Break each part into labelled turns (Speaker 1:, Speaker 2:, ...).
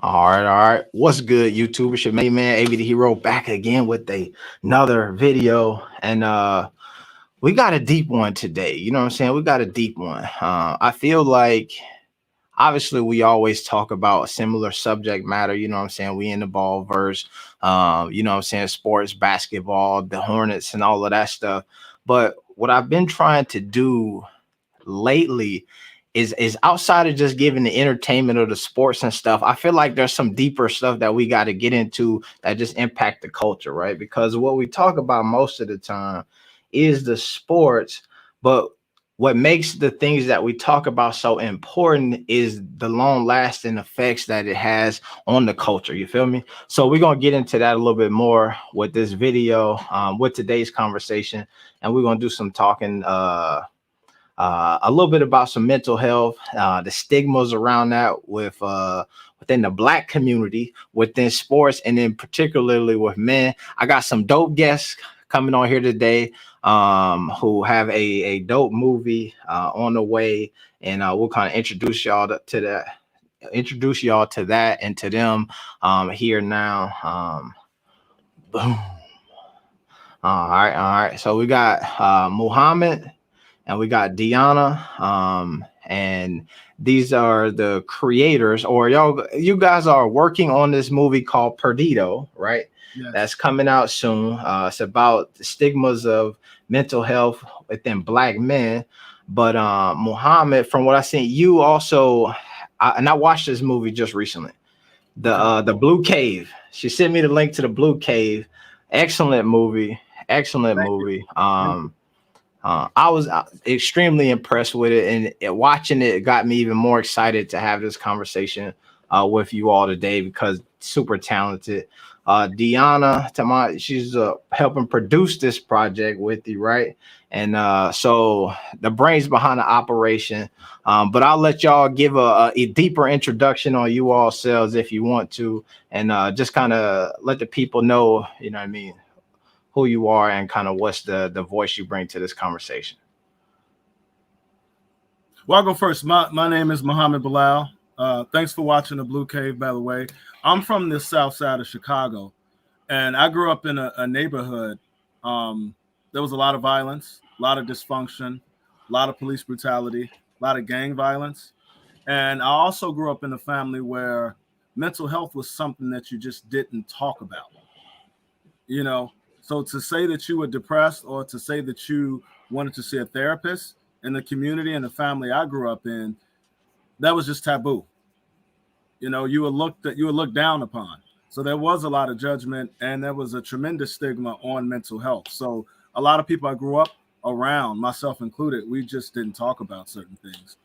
Speaker 1: All right. What's good, YouTube? It's your main man, AB the Hero, back again with another video. And we got a deep one today. You know what I'm saying? We got a deep one. I feel like obviously we always talk about a similar subject matter. You know what I'm saying? We in the ball verse, you know what I'm saying? Sports, basketball, the Hornets, and all of that stuff. But what I've been trying to do lately is outside of just giving the entertainment of the sports and stuff. I feel like there's some deeper stuff that we got to get into that just impact the culture, right? Because what we talk about most of the time is the sports, but what makes the things that we talk about so important is the long lasting effects that it has on the culture. You feel me? So we're going to get into that a little bit more with this video, with today's conversation, and we're going to do some talking a little bit about some mental health, the stigmas around that within the Black community, within sports, and then particularly with men. I got some dope guests coming on here today who have a dope movie on the way, and we'll kind of introduce y'all to that. Introduce y'all to that and to them here now. Boom. All right. So we got Muhammad. And we got Deanna, and these are the creators, or you guys are working on this movie called Perdido, right?
Speaker 2: Yes.
Speaker 1: That's coming out soon. It's about the stigmas of mental health within Black men. But Muhammad, from what I seen, you also, and I watched this movie just recently, the Blue Cave. She sent me the link to the Blue Cave. Excellent movie. Excellent movie. I was extremely impressed with it, and watching it got me even more excited to have this conversation with you all today because super talented. Deanna, she's helping produce this project with you, right? And so the brains behind the operation. But I'll let y'all give a deeper introduction on you all selves if you want to, and just kind of let the people know, you know what I mean, who you are and kind of what's the voice you bring to this conversation.
Speaker 2: Well, I'll go first. My name is Muhammad Bilal. Thanks for watching the Blue Cave, by the way. I'm from the south side of Chicago, and I grew up in a neighborhood. There was a lot of violence, a lot of dysfunction, a lot of police brutality, a lot of gang violence. And I also grew up in a family where mental health was something that you just didn't talk about, you know. So to say that you were depressed or to say that you wanted to see a therapist in the community and the family I grew up in, that was just taboo. You know, you were looked down upon. So there was a lot of judgment, and there was a tremendous stigma on mental health. So a lot of people I grew up around, myself included, we just didn't talk about certain things.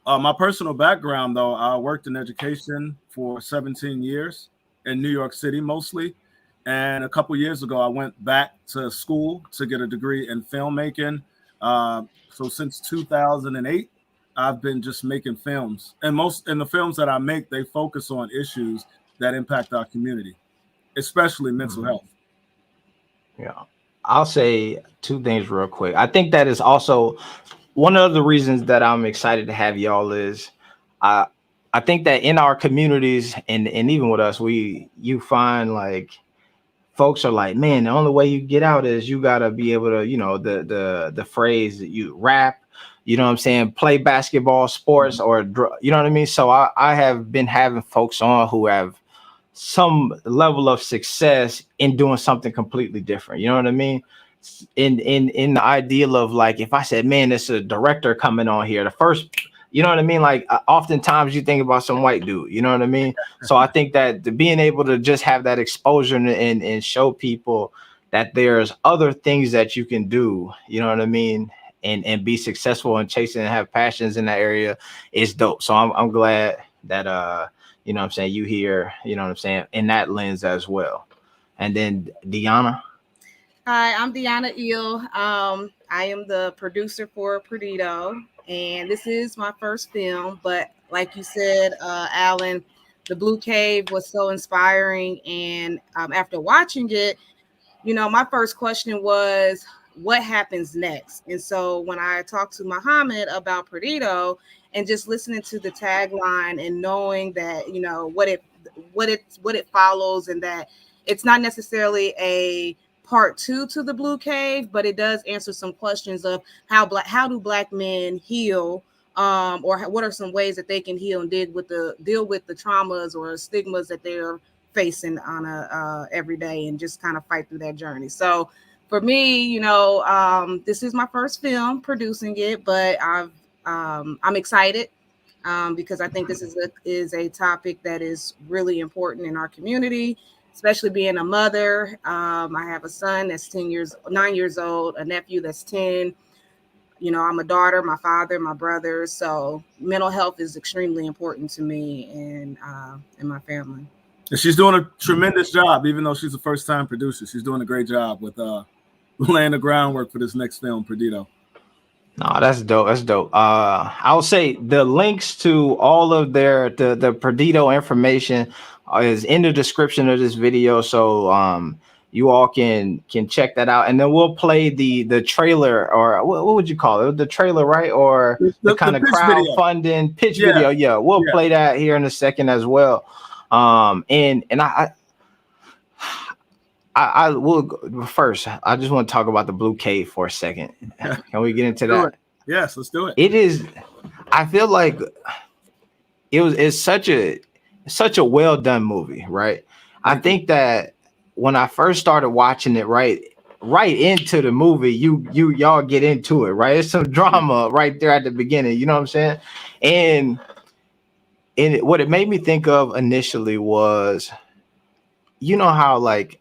Speaker 2: My personal background, though, I worked in education for 17 years in New York City mostly. And a couple years ago, I went back to school to get a degree in filmmaking. So since 2008, I've been just making films. And the films that I make, they focus on issues that impact our community, especially mental health.
Speaker 1: Yeah. I'll say two things real quick. I think that is also one of the reasons that I'm excited to have y'all is I think that in our communities and even with us, you find like folks are like, man, the only way you get out is you gotta be able to, you know, the phrase that you rap, you know what I'm saying, play basketball, sports, or you know what I mean. So I have been having folks on who have some level of success in doing something completely different. You know what I mean? In the ideal of like, if I said, man, it's a director coming on here, the first, you know what I mean? Like oftentimes you think about some white dude, you know what I mean? So I think that being able to just have that exposure and show people that there's other things that you can do, you know what I mean? And be successful and chasing and have passions in that area is dope. So I'm glad that, you know what I'm saying, you here, you know what I'm saying, in that lens as well. And then Deanna.
Speaker 3: Hi, I'm Deanna Eel. I am the producer for Perdido, and this is my first film. But like you said, Alan, the Blue Cave was so inspiring. And after watching it, you know, my first question was, what happens next? And so when I talked to Muhammad about Perdido and just listening to the tagline and knowing that, you know, what it follows, and that it's not necessarily a part 2 to the Blue Cave, but it does answer some questions of how do Black men heal, or what are some ways that they can heal and deal with the traumas or stigmas that they're facing on a every day, and just kind of fight through that journey. So for me, you know, this is my first film producing it, but I'm excited because I think this is a topic that is really important in our community, especially being a mother. I have a son that's 9 years old, a nephew that's 10. You know, I'm a daughter, my father, my brother. So mental health is extremely important to me and my family.
Speaker 2: And she's doing a tremendous job, even though she's a first-time producer. She's doing a great job with laying the groundwork for this next film, Perdido.
Speaker 1: No, that's dope. That's dope. I'll say the links to all of the Perdido information is in the description of this video. So you all can check that out, and then we'll play the trailer, or what would you call it? The trailer, right? Or the kind of crowdfunding pitch video. Yeah, we'll play that here in a second as well. And I will first. I just want to talk about the Blue Cave for a second. Can we get into that?
Speaker 2: Yes, let's do it.
Speaker 1: It is. I feel like it's such a well done movie, right? I think that when I first started watching it, right into the movie, y'all get into it, right? It's some drama right there at the beginning. You know what I'm saying? And what it made me think of initially was, you know how like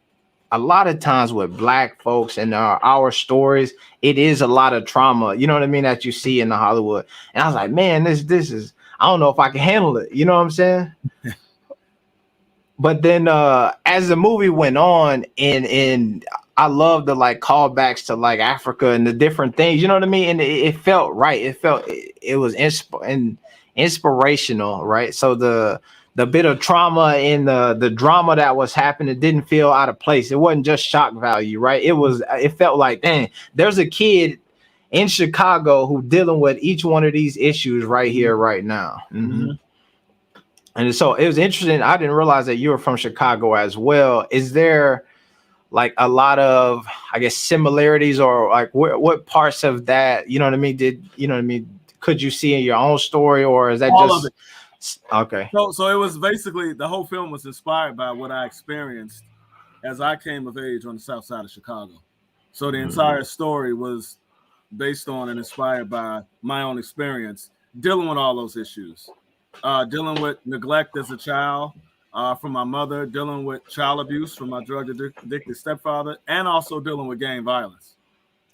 Speaker 1: a lot of times with Black folks and our stories, it is a lot of trauma, you know what I mean, that you see in the Hollywood. And I was like, man, this is, I don't know if I can handle it. You know what I'm saying? But then as the movie went on, and I love the like callbacks to like Africa and the different things, you know what I mean? And it felt right. It was inspirational, right? So the bit of trauma and the drama that was happening didn't feel out of place. It wasn't just shock value, right? It felt like, dang, there's a kid in Chicago who dealing with each one of these issues right here, right now. Mm-hmm. And so it was interesting. I didn't realize that you were from Chicago as well. Is there like a lot of, I guess, similarities, or like what parts of that, you know what I mean? Could you see in your own story, or is that
Speaker 2: all
Speaker 1: just
Speaker 2: of it?
Speaker 1: Okay?
Speaker 2: So it was basically, the whole film was inspired by what I experienced as I came of age on the south side of Chicago. So the entire story was based on and inspired by my own experience dealing with all those issues. Dealing with neglect as a child from my mother, dealing with child abuse from my drug addicted stepfather, and also dealing with gang violence.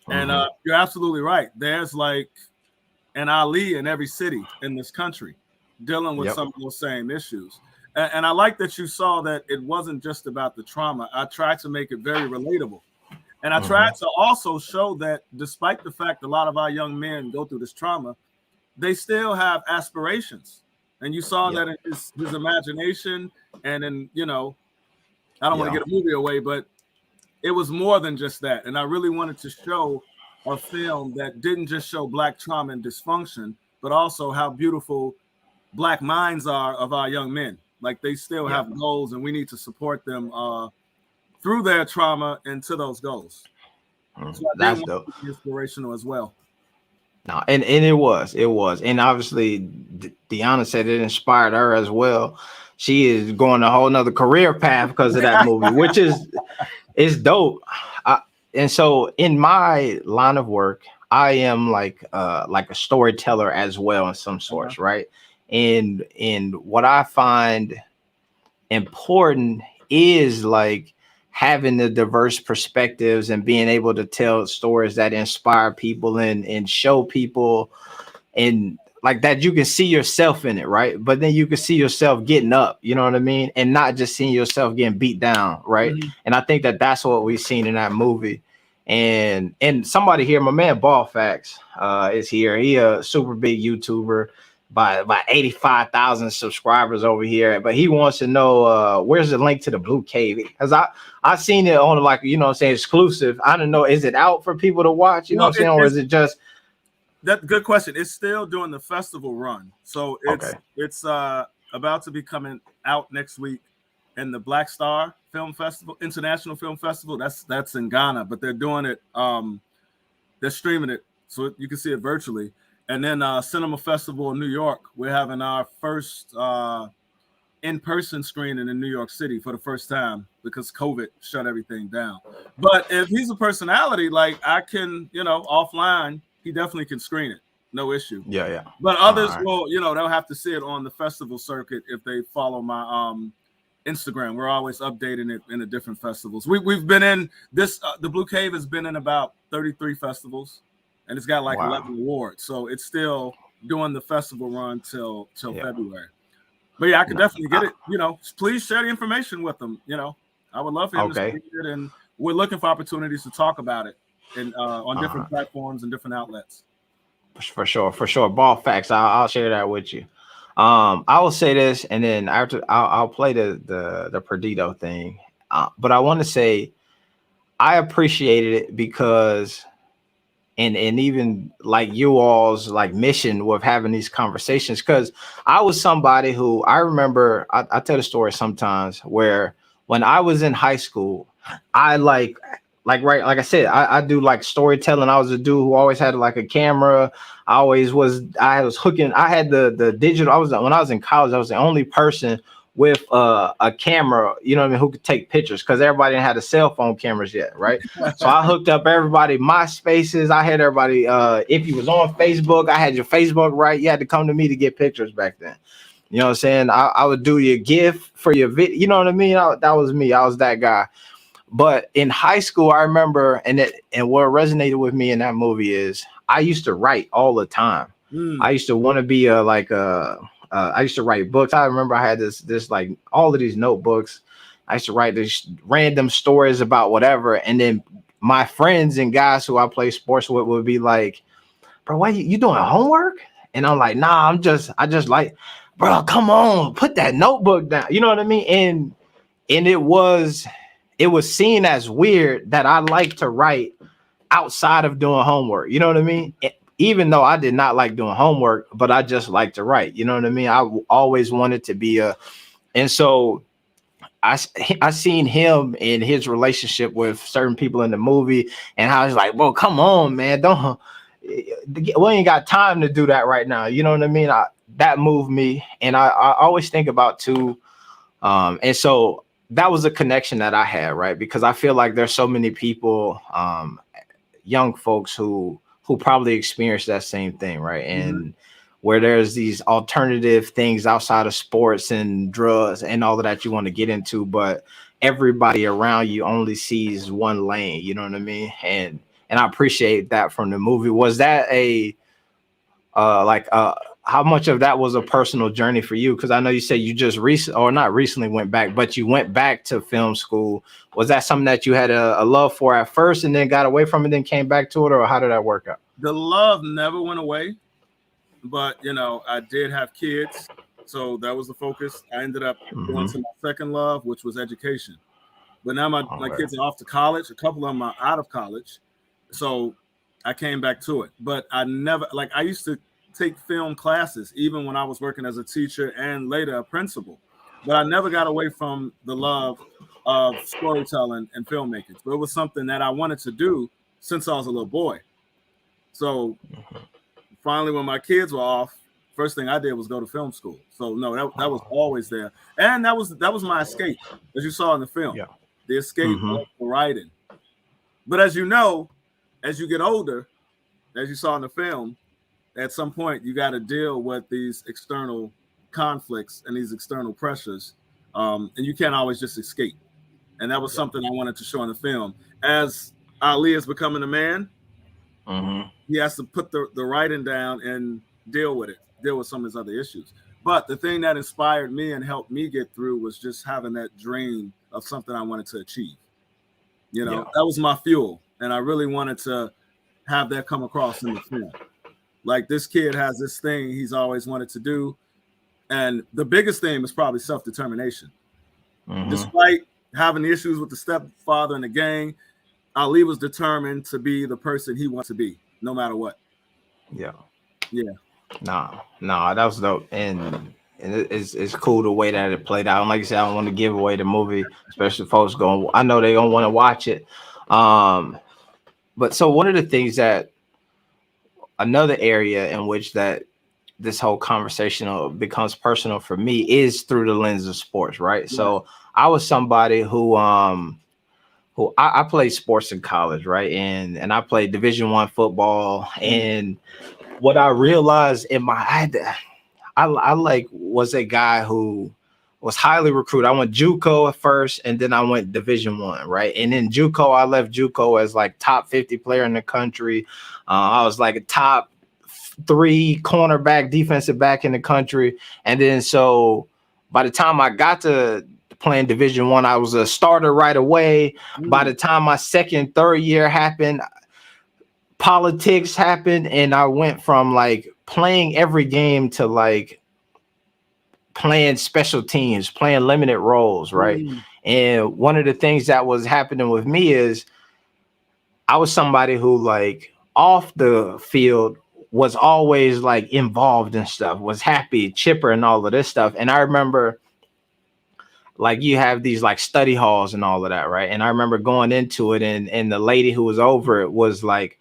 Speaker 2: And you're absolutely right. There's like an Ali in every city in this country dealing with some of those same issues. And I like that you saw that it wasn't just about the trauma. I tried to make it very relatable. And I tried to also show that despite the fact a lot of our young men go through this trauma, they still have aspirations. And you saw that in his imagination, and in, you know, I don't want to get a movie away, but it was more than just that. And I really wanted to show a film that didn't just show Black trauma and dysfunction, but also how beautiful Black minds are of our young men. Like they still have goals, and we need to support them through their trauma and to those goals. So
Speaker 1: that's dope.
Speaker 2: Inspirational as well.
Speaker 1: No, and it was, and obviously Deanna said it inspired her as well. She is going a whole nother career path because of that movie, which is dope. And so in my line of work, I am like a storyteller as well in some sorts, right? And what I find important is like having the diverse perspectives and being able to tell stories that inspire people and show people, and like that you can see yourself in it, right? But then you can see yourself getting up, you know what I mean? And not just seeing yourself getting beat down, right? And I think that that's what we've seen in that movie. And somebody here, my man Ball Facts is here. He a super big YouTuber by 85,000 subscribers over here, but he wants to know where's the link to the Blue Cave, because I seen it on, like, you know what I'm saying, exclusive. I don't know, is it out for people to watch, you know what I'm saying, or is it just
Speaker 2: that? Good question. It's still doing the festival run, so it's about to be coming out next week and the Black Star Film Festival, International Film Festival. That's in Ghana, but they're doing it. They're streaming it, so you can see it virtually. And then Cinema Festival in New York, we're having our first in-person screening in New York City for the first time because COVID shut everything down. But if he's a personality, like I can, offline, he definitely can screen it. No issue.
Speaker 1: Yeah.
Speaker 2: But others will, they'll have to see it on the festival circuit if they follow my Instagram. We're always updating it in the different festivals. We've been in this, the Blue Cave has been in about 33 festivals, and it's got like 11 awards. So it's still doing the festival run till February. But yeah, I could definitely get it. Please share the information with them. I would love for him to speak it, and we're looking for opportunities to talk about it and on different platforms and different outlets.
Speaker 1: For sure. Ball facts. I'll share that with you. I will say this, and then after I'll play the Perdido thing. But I want to say I appreciated it because. And even like you all's like mission with having these conversations, because I was somebody who I remember I tell the story sometimes where when I was in high school, I like I said, I do like storytelling. I was a dude who always had like a camera. I was hooking. I had the digital. When I was in college, I was the only person with a camera, who could take pictures, because everybody didn't have the cell phone cameras yet, right? So I hooked up everybody MySpaces. I had everybody, if you was on Facebook, I had your Facebook, right? You had to come to me to get pictures back then. You know what I'm saying? I would do your GIF for your video. You know what I mean? That was me. I was that guy. But in high school, I remember, and what resonated with me in that movie is I used to write all the time. I used to want to be I used to write books. I remember I had this like all of these notebooks. I used to write these random stories about whatever. And then my friends and guys who I play sports with would be like, bro, why you doing homework? And I'm like, nah, I just like, bro, come on, put that notebook down. You know what I mean? And it was seen as weird that I like to write outside of doing homework. You know what I mean? Even though I did not like doing homework, but I just like to write. You know what I mean? I always wanted to be and so I seen him in his relationship with certain people in the movie, and I was like, well, come on, man, we ain't got time to do that right now. You know what I mean? That moved me, and I always think about too. And so that was a connection that I had, right? Because I feel like there's so many people, young folks who probably experienced that same thing, right? And where there's these alternative things outside of sports and drugs and all of that you want to get into, but everybody around you only sees one lane, you know what I mean? And I appreciate that from the movie. Was that how much of that was a personal journey for you? Because I know you said you just not recently went back, but you went back to film school. Was that something that you had a love for at first and then got away from it, then came back to it, or how did that work out?
Speaker 2: The love never went away, but I did have kids, so that was the focus. I ended up going to my second love, which was education. But now my kids are off to college. A couple of them are out of college, so I came back to it. But I never, I used to take film classes, even when I was working as a teacher and later a principal. But I never got away from the love of storytelling and filmmaking. So it was something that I wanted to do since I was a little boy. So finally, when my kids were off, first thing I did was go to film school. So no, that was always there. And that was my escape, as you saw in the film. Yeah. The escape of the writing. But as you know, as you get older, as you saw in the film, at some point you got to deal with these external conflicts and these external pressures, and you can't always just escape. And that was something I wanted to show in the film. As Ali is becoming a man, he has to put the writing down and deal with some of his other issues. But the thing that inspired me and helped me get through was just having that dream of something I wanted to achieve. That was my fuel, and I really wanted to have that come across in the film. Like, this kid has this thing he's always wanted to do. And the biggest thing is probably self-determination. Despite having issues with the stepfather and the gang, Ali was determined to be the person he wants to be, no matter what.
Speaker 1: Yeah. Nah, that was dope. And and it's cool the way that it played out. And like I said, I don't want to give away the movie, especially folks going. I know they don't want to watch it. But so one of the things that another area in which that this whole conversation becomes personal for me is through the lens of sports, right? Yeah. So I was somebody who I played sports in college, right? And I played Division I football. And what I realized in my I like was a guy who was highly recruited. I went JUCO at first, and then I went Division I, right? And then JUCO, I left JUCO as like top 50 player in the country. I was like a top 3 cornerback, defensive back in the country. And then so by the time I got to playing Division I was a starter right away. By the time my second, third year happened, politics happened, and I went from like playing every game to like playing special teams, playing limited roles, right? And one of the things that was happening with me is I was somebody who like off the field was always like involved in stuff, was happy, chipper, and all of this stuff. And I remember like you have these like study halls and all of that, right? And I remember going into it, and the lady who was over it was like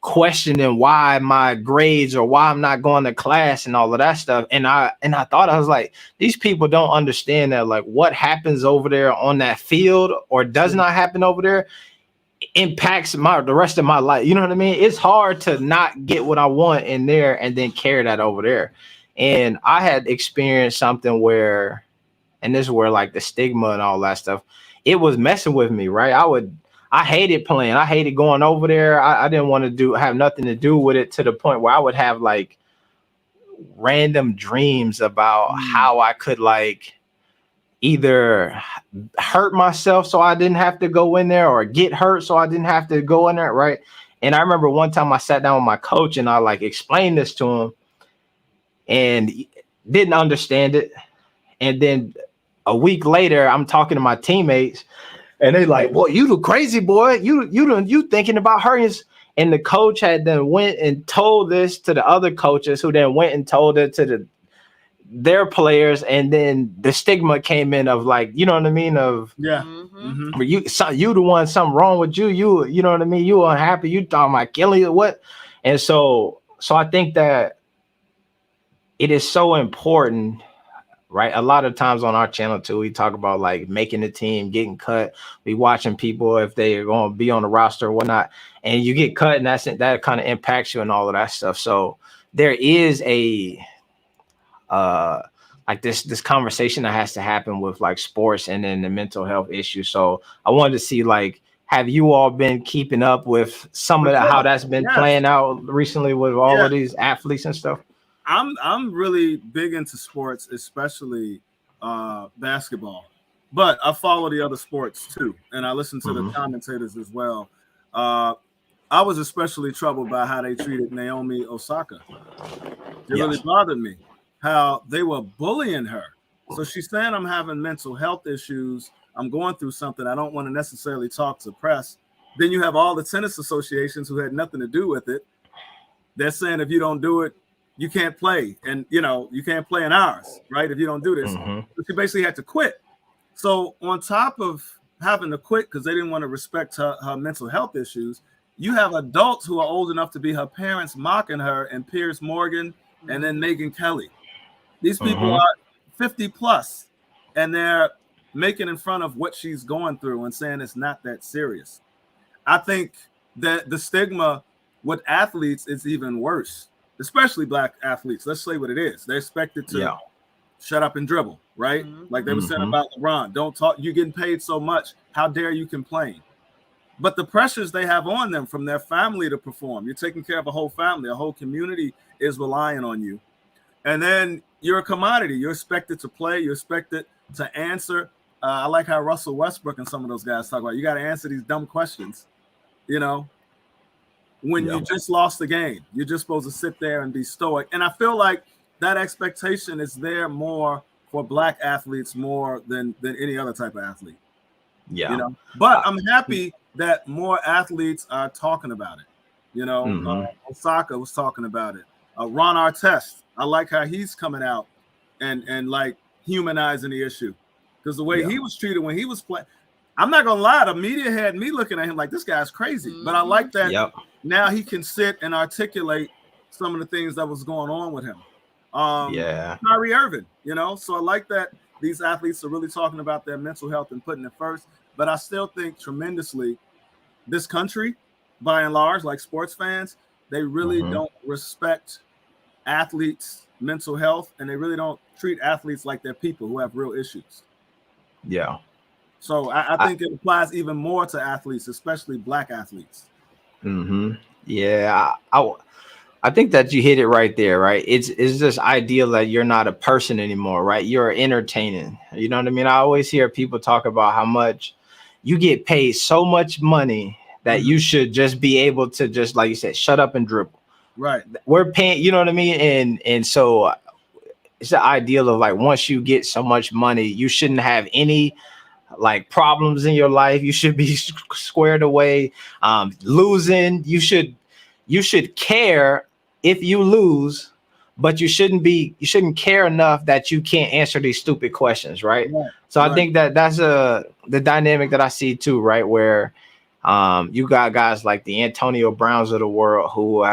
Speaker 1: questioning why my grades or why I'm not going to class and all of that stuff. And I thought, I was like, these people don't understand that like what happens over there on that field or does not happen over there impacts the rest of my life. You know what I mean? It's hard to not get what I want in there and then carry that over there. And I had experienced something where, and this is where like the stigma and all that stuff, it was messing with me, right? I hated playing. I hated going over there. I didn't want to have nothing to do with it, to the point where I would have like random dreams about how I could like either hurt myself so I didn't have to go in there, or get hurt so I didn't have to go in there, right? And I remember one time I sat down with my coach and I like explained this to him and didn't understand it. And then a week later, I'm talking to my teammates, and they like, "Boy, you look crazy, boy. You thinking about hurting." And the coach had then went and told this to the other coaches, who then went and told it to their players, and then the stigma came in of like, you know what I mean? Of you the one, something wrong with you. You know what I mean? You unhappy. You talking about killing you, what? And so I think that it is so important. Right. A lot of times on our channel too, we talk about like making the team, getting cut. We watching people if they are going to be on the roster or whatnot, and you get cut, and that kind of impacts you and all of that stuff. So there is a like this conversation that has to happen with like sports and then the mental health issue. So I wanted to see, like, have you all been keeping up with some of that, how that's been playing out recently with all of these athletes and stuff?
Speaker 2: I'm really big into sports, especially basketball, but I follow the other sports too, and I listen to the commentators as well. I was especially troubled by how they treated Naomi Osaka. It really bothered me how they were bullying her. So she's saying, I'm having mental health issues, I'm going through something, I don't want to necessarily talk to press. Then you have all the tennis associations who had nothing to do with it. They're saying, if you don't do it, you can't play, and you can't play in ours, right? If you don't do this. So she basically had to quit. So on top of having to quit because they didn't want to respect her mental health issues, you have adults who are old enough to be her parents mocking her, and Piers Morgan, and then Megyn Kelly. These people are 50 plus, and they're making in front of what she's going through and saying it's not that serious. I think that the stigma with athletes is even worse, especially black athletes. Let's say what it is. They're expected to shut up and dribble, right? Like they were saying about LeBron, don't talk, you're getting paid so much, how dare you complain? But the pressures they have on them from their family to perform, you're taking care of a whole family, a whole community is relying on you. And then you're a commodity. You're expected to play. You're expected to answer. I like how Russell Westbrook and some of those guys talk about, you got to answer these dumb questions, when you just lost the game. You're just supposed to sit there and be stoic. And I feel like that expectation is there more for black athletes more than any other type of athlete. But I'm happy that more athletes are talking about it. Osaka was talking about it. Ron Artest, I like how he's coming out and like humanizing the issue, because the way he was treated when he was playing, I'm not gonna lie, the media had me looking at him like this guy's crazy. But I like that now he can sit and articulate some of the things that was going on with him. Kyrie Irving, you know, so I like that these athletes are really talking about their mental health and putting it first. But I still think tremendously this country, by and large, like sports fans, they really don't respect athletes' mental health, and they really don't treat athletes like they're people who have real issues.
Speaker 1: Yeah.
Speaker 2: So I think it applies even more to athletes, especially Black athletes.
Speaker 1: Yeah, I think that you hit it right there, right? It's this idea that you're not a person anymore, right? You're entertaining. You know what I mean? I always hear people talk about how much you get paid so much money that you should just be able to just, like you said, shut up and dribble.
Speaker 2: Right.
Speaker 1: We're paying, you know what I mean? And so it's the ideal of like, once you get so much money, you shouldn't have any like problems in your life. You should be squared away. Losing, you should care if you lose, but you shouldn't care enough that you can't answer these stupid questions, right? So I think that that's the dynamic that I see too, right? Where you got guys like the Antonio Browns of the world who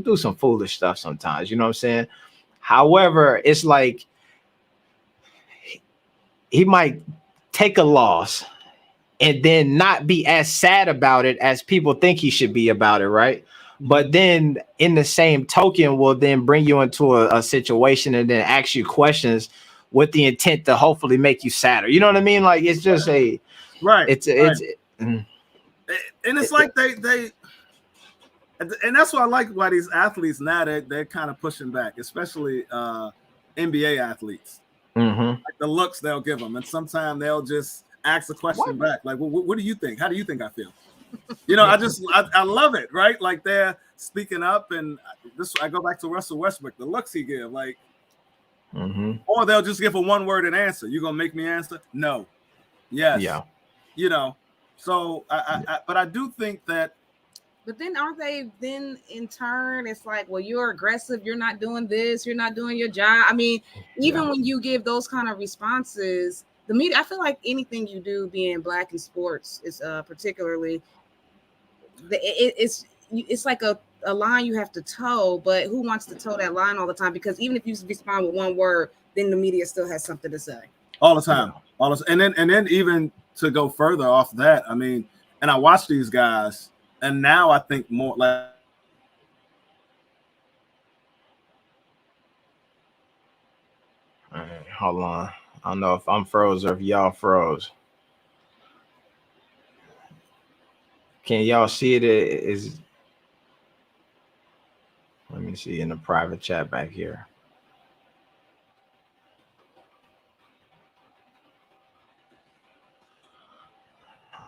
Speaker 1: do some foolish stuff sometimes, you know what I'm saying? However, it's like he might take a loss and then not be as sad about it as people think he should be about it, right? But then in the same token will then bring you into a situation and then ask you questions with the intent to hopefully make you sadder. You know what I mean? Like it's just and
Speaker 2: it's like they and that's what I like why these athletes now they're kind of pushing back, especially NBA athletes. Like the looks they'll give them, and sometimes they'll just ask a question back, like, well, what do you think? How do you think I feel? You know, I love it, right? Like they're speaking up, and I go back to Russell Westbrook, the looks he give, like, or they'll just give a one-worded answer. You gonna make me answer? No. Yes. Yeah. You know, so but I do think that.
Speaker 3: But then aren't they then in turn, it's like, well, you're aggressive, you're not doing this, you're not doing your job. I mean, even when you give those kind of responses, the media, I feel like anything you do being Black in sports is particularly, it's like a line you have to toe, but who wants to toe that line all the time? Because even if you respond with one word, then the media still has something to say.
Speaker 2: All the time. And then even to go further off that, I mean, and I watch these guys, and now I think more like.
Speaker 1: All right, hold on. I don't know if I'm froze or if y'all froze. Can y'all see it? Let me see in the private chat back here.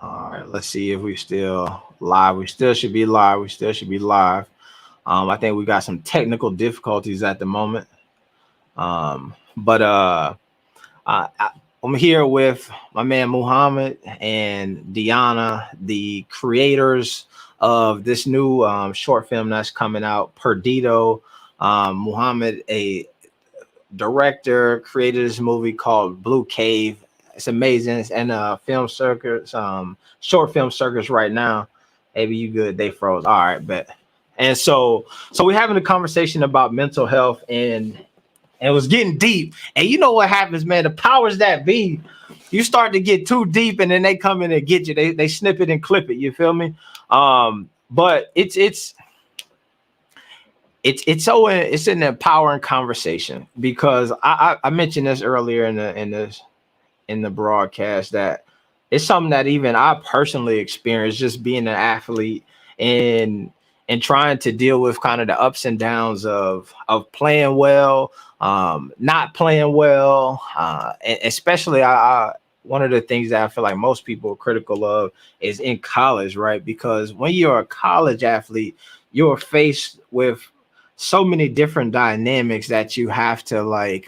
Speaker 1: All right, let's see if we still live. We still should be live. I think we got some technical difficulties at the moment. But I'm here with my man Muhammad and Deanna, the creators of this new short film that's coming out, Perdido. Muhammad, a director, created this movie called Blue Cave. It's amazing. It's in film circuits, short film circuits right now. Maybe you good? They froze. All right, bet. And so we're having a conversation about mental health, and it was getting deep. And you know what happens, man? The powers that be, you start to get too deep, and then they come in and get you. They snip it and clip it. You feel me? But it's an empowering conversation, because I mentioned this earlier in the broadcast, that it's something that even I personally experienced, just being an athlete and trying to deal with kind of the ups and downs of playing well, not playing well, and especially one of the things that I feel like most people are critical of is in college, right? Because when you're a college athlete, you're faced with so many different dynamics that you have to like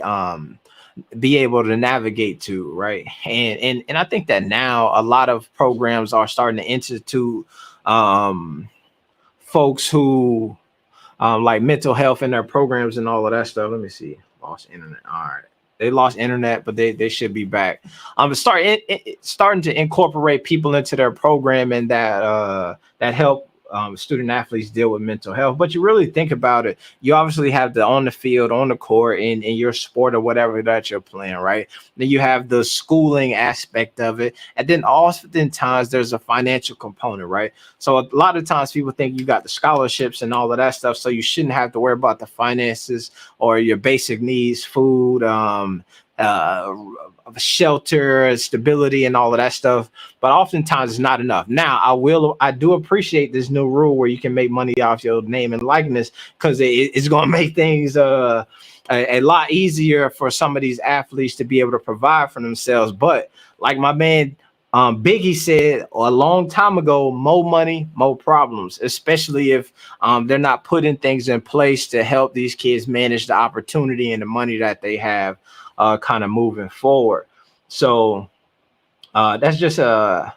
Speaker 1: be able to navigate to, right? And I think that now a lot of programs are starting to institute folks who like mental health in their programs and all of that stuff. Let me see. Lost internet. All right. They lost internet, but they should be back. Starting to incorporate people into their program and that help student athletes deal with mental health. But you really think about it, you obviously have the on the field, on the court, in your sport or whatever that you're playing, right? Then you have the schooling aspect of it, and then oftentimes there's a financial component, right? So a lot of times people think you got the scholarships and all of that stuff, so you shouldn't have to worry about the finances or your basic needs, food, shelter, stability, and all of that stuff. But oftentimes it's not enough. Now, I do appreciate this new rule where you can make money off your name and likeness, because it's going to make things a lot easier for some of these athletes to be able to provide for themselves. But like my man Biggie said a long time ago, more money, more problems, especially if they're not putting things in place to help these kids manage the opportunity and the money that they have kind of moving forward. So that's just so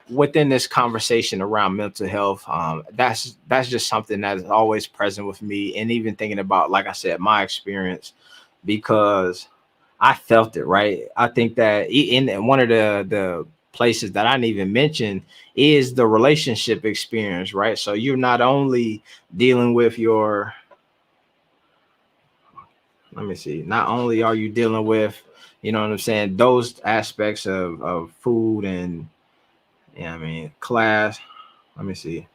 Speaker 1: within this conversation around mental health, that's just something that is always present with me, and even thinking about, like I said, my experience, because I felt it, right? I think that in one of the places that I didn't even mention is the relationship experience, right? So you're not only dealing with your, let me see, not only are you dealing with, you know what I'm saying, those aspects of food and, class, let me see,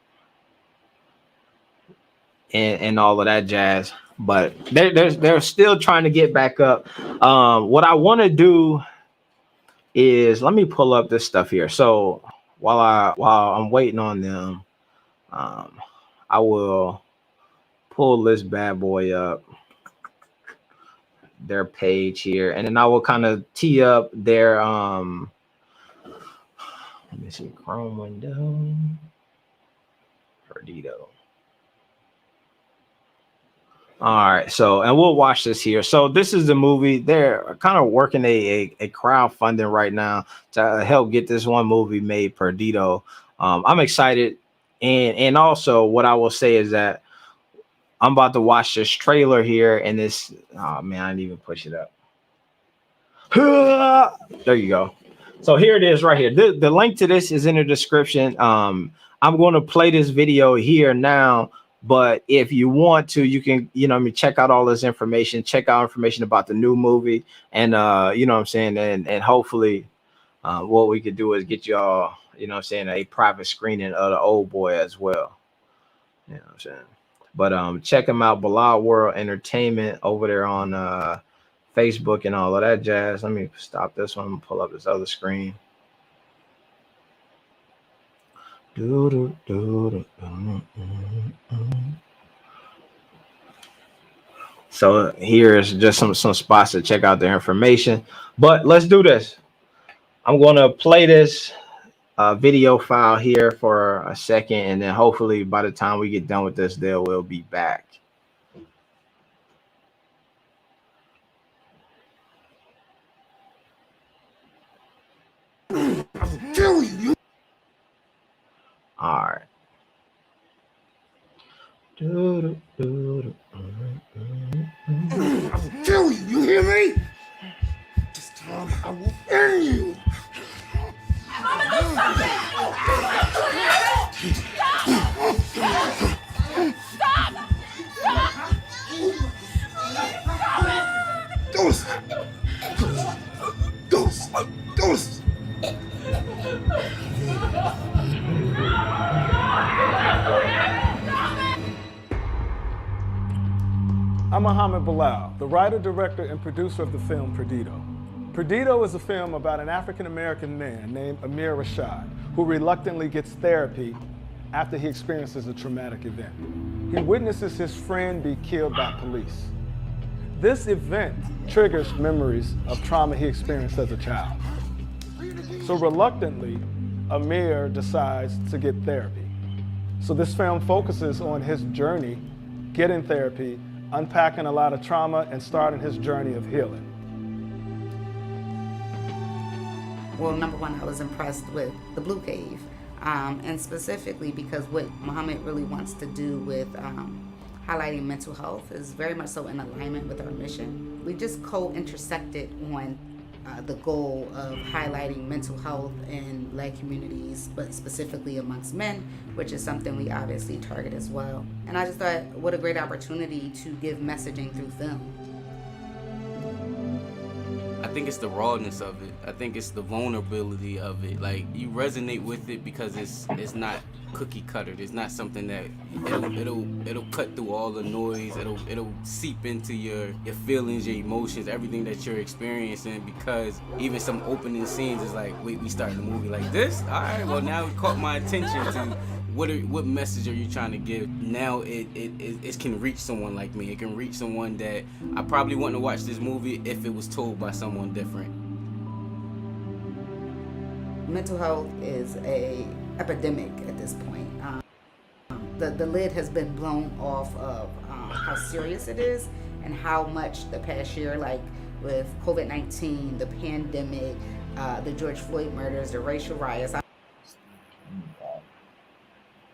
Speaker 1: and all of that jazz, but they're still trying to get back up. What I want to do is, let me pull up this stuff here. So while I'm waiting on them, I will pull this bad boy up, their page here, and then I will kind of tee up their let me see, Chrome window, Perdido. All right, so, and we'll watch this here. So this is the movie. They're kind of working a crowdfunding right now to help get this one movie made, Perdido. I'm excited, and also what I will say is that I'm about to watch this trailer here, and this, oh man, I didn't even push it up. There you go. So here it is right here. The link to this is in the description. I'm going to play this video here now, but if you want to, you can, check out all this information, check out information about the new movie, and and hopefully what we could do is get y'all, a private screening of the Old Boy as well. You know what I'm saying? But check them out, Bilal World Entertainment, over there on Facebook and all of that jazz. Let me stop this one and pull up this other screen. So here's just some spots to check out their information. But let's do this. I'm going to play this video file here for a second, and then hopefully by the time we get done with this, they will be back.
Speaker 4: I'll kill you.
Speaker 1: All right.
Speaker 4: I'll kill you. You hear me? This time I will end you.
Speaker 5: I'm gonna do something! Stop!
Speaker 4: Ghost! Ghost! Ghost!
Speaker 2: I'm Mohammed Bilal, the writer, director, and producer of the film Perdido. Perdido is a film about an African-American man named AMIR RASHAD, who reluctantly gets therapy after he experiences a traumatic event. He witnesses his friend be killed by police. This event triggers memories of trauma he experienced as a child. So reluctantly, AMIR decides to get therapy. So this film focuses on his journey, getting therapy, unpacking a lot of trauma, and starting his journey of healing.
Speaker 6: Well, number one, I was impressed with the Blue Cave. And specifically because what Muhammad really wants to do with highlighting mental health is very much so in alignment with our mission. We just co-intersected on the goal of highlighting mental health in Black communities, but specifically amongst men, which is something we obviously target as well. And I just thought, what a great opportunity to give messaging through film.
Speaker 7: I think it's the rawness of it. I think it's the vulnerability of it. Like, you resonate with it because it's not cookie cutter. It's not something that it'll cut through all the noise. It'll seep into your feelings, your emotions, everything that you're experiencing. Because even some opening scenes is like, wait, we starting the movie like this? All right, well now it caught my attention to what message are you trying to give? Now it can reach someone like me. It can reach someone that I probably wouldn't have watched this movie if it was told by someone different.
Speaker 6: Mental health is a epidemic at this point. The lid has been blown off of how serious it is and how much the past year, like with COVID-19, the pandemic, the George Floyd murders, the racial riots.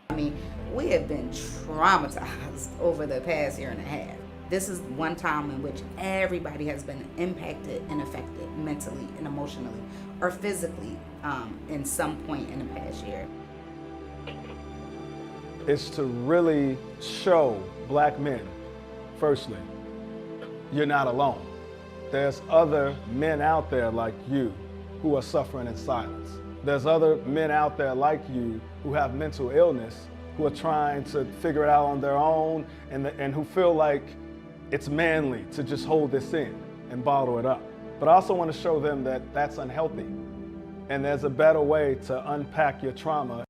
Speaker 6: I mean, we have been traumatized over the past year and a half. This is one time in which everybody has been impacted and affected mentally and emotionally or physically in some point in the past year.
Speaker 2: It's to really show Black men, firstly, you're not alone. There's other men out there like you who are suffering in silence. There's other men out there like you who have mental illness, who are trying to figure it out on their own and who feel like it's manly to just hold this in and bottle it up. But I also want to show them that that's unhealthy and there's a better way to unpack your trauma.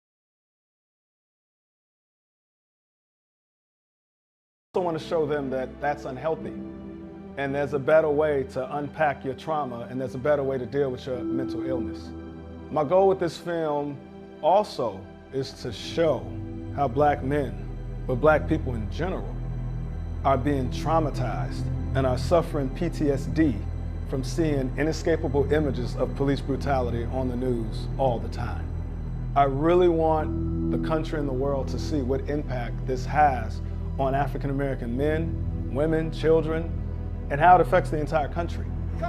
Speaker 2: I also want to show them that that's unhealthy and there's a better way to unpack your trauma and there's a better way to deal with your mental illness. My goal with this film also is to show how Black men, but Black people in general, are being traumatized and are suffering PTSD from seeing inescapable images of police brutality on the news all the time. I really want the country and the world to see what impact this has on African American men, women, children, and how it affects the entire country.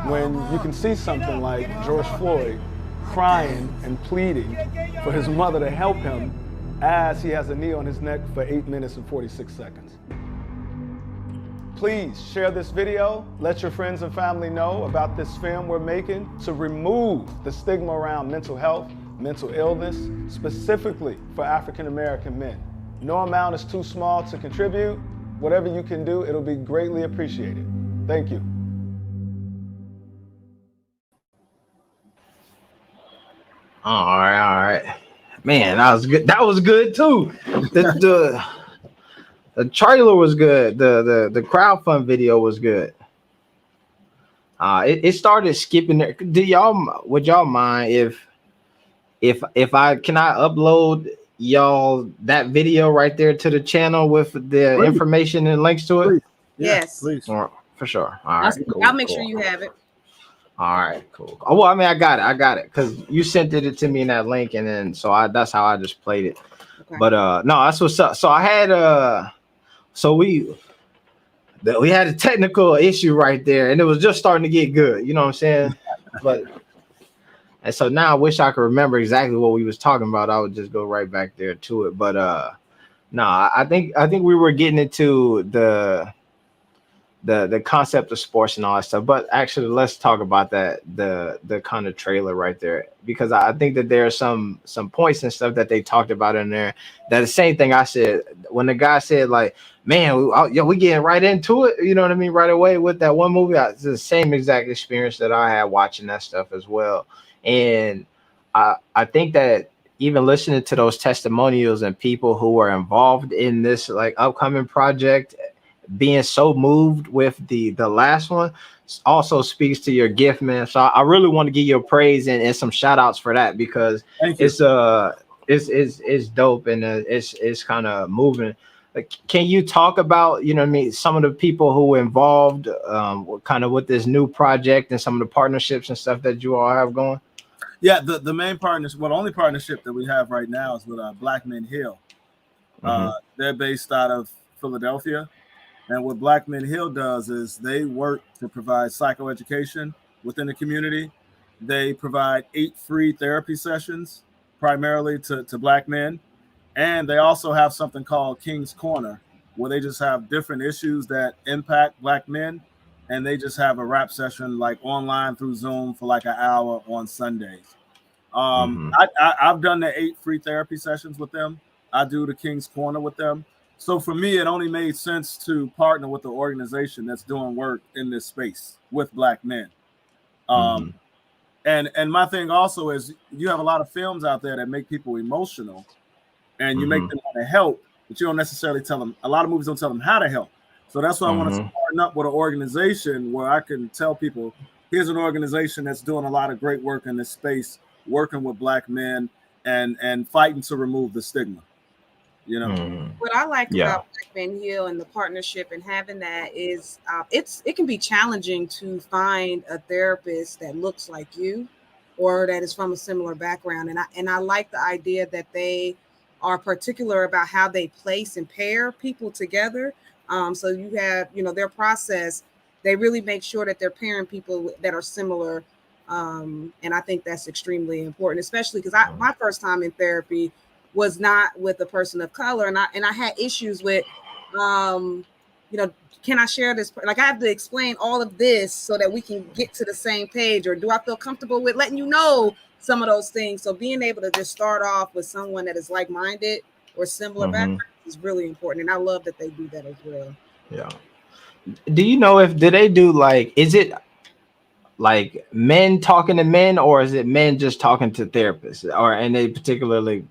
Speaker 2: When you can see something like George Floyd crying and pleading for his mother to help him as he has a knee on his neck for 8 minutes and 46 seconds. Please share this video, let your friends and family know about this film we're making to remove the stigma around mental health, mental illness, specifically for African American men. No amount is too small to contribute. Whatever you can do, it'll be greatly appreciated. Thank you.
Speaker 1: All right. Man, that was good. That was good too. The trailer was good. The crowdfund video was good. It started skipping there. Would y'all mind if I upload y'all that video right there to the channel with the information and links to it?
Speaker 2: Please.
Speaker 3: Yes,
Speaker 2: Please.
Speaker 1: For sure. All right.
Speaker 3: I'll make sure you have it.
Speaker 1: All right, cool. Oh, well, I mean, I got it because you sent it to me in that link, and then that's how I just played it.
Speaker 3: Okay.
Speaker 1: But no, that's what's up. So I had we had a technical issue right there, and it was just starting to get good. You know what I'm saying? And so now I wish I could remember exactly what we was talking about. I would just go right back there to it. But no, I think we were getting into the concept of sports and all that stuff. But actually, let's talk about the kind of trailer right there, because I think that there are some points and stuff that they talked about in there that the same thing I said when the guy said, like, man, we getting right into it, you know what I mean, right away with that one movie. It's the same exact experience that I had watching that stuff as well. And I think that even listening to those testimonials and people who are involved in this like upcoming project, being so moved with the last one also speaks to your gift, man. So I really want to give you a praise and some shout outs for that, because it's dope and it's kind of moving. Like, can you talk about, you know what I mean, some of the people who were involved kind of with this new project and some of the partnerships and stuff that you all have going?
Speaker 2: Yeah, the main partnership, well, the only partnership that we have right now is with Black Men Heal. They're based out of Philadelphia. And what Black Men Heal does is they work to provide psychoeducation within the community. They provide 8 free therapy sessions, primarily to Black men. And they also have something called King's Corner, where they just have different issues that impact Black men. And they just have a rap session like online through Zoom for like an hour on Sundays. I've done the 8 free therapy sessions with them. I do the King's Corner with them. So for me, it only made sense to partner with the organization that's doing work in this space with Black men. And my thing also is you have a lot of films out there that make people emotional, and you make them want to help, but you don't necessarily tell them. A lot of movies don't tell them how to help. So that's why I want to partner up with an organization where I can tell people, here's an organization that's doing a lot of great work in this space, working with Black men and fighting to remove the stigma. You know,
Speaker 3: what I like about Black Men Heal and the partnership and having that is it can be challenging to find a therapist that looks like you or that is from a similar background. And I like the idea that they are particular about how they place and pair people together. So you have, their process, they really make sure that they're pairing people that are similar. And I think that's extremely important, especially because my first time in therapy was not with a person of color, and I had issues with, can I share this? Like, I have to explain all of this so that we can get to the same page, or do I feel comfortable with letting you know some of those things? So being able to just start off with someone that is like-minded or similar background is really important, and I love that they do that as well.
Speaker 1: Yeah. Do you know do they do is it like men talking to men, or is it men just talking to therapists, or and they particularly?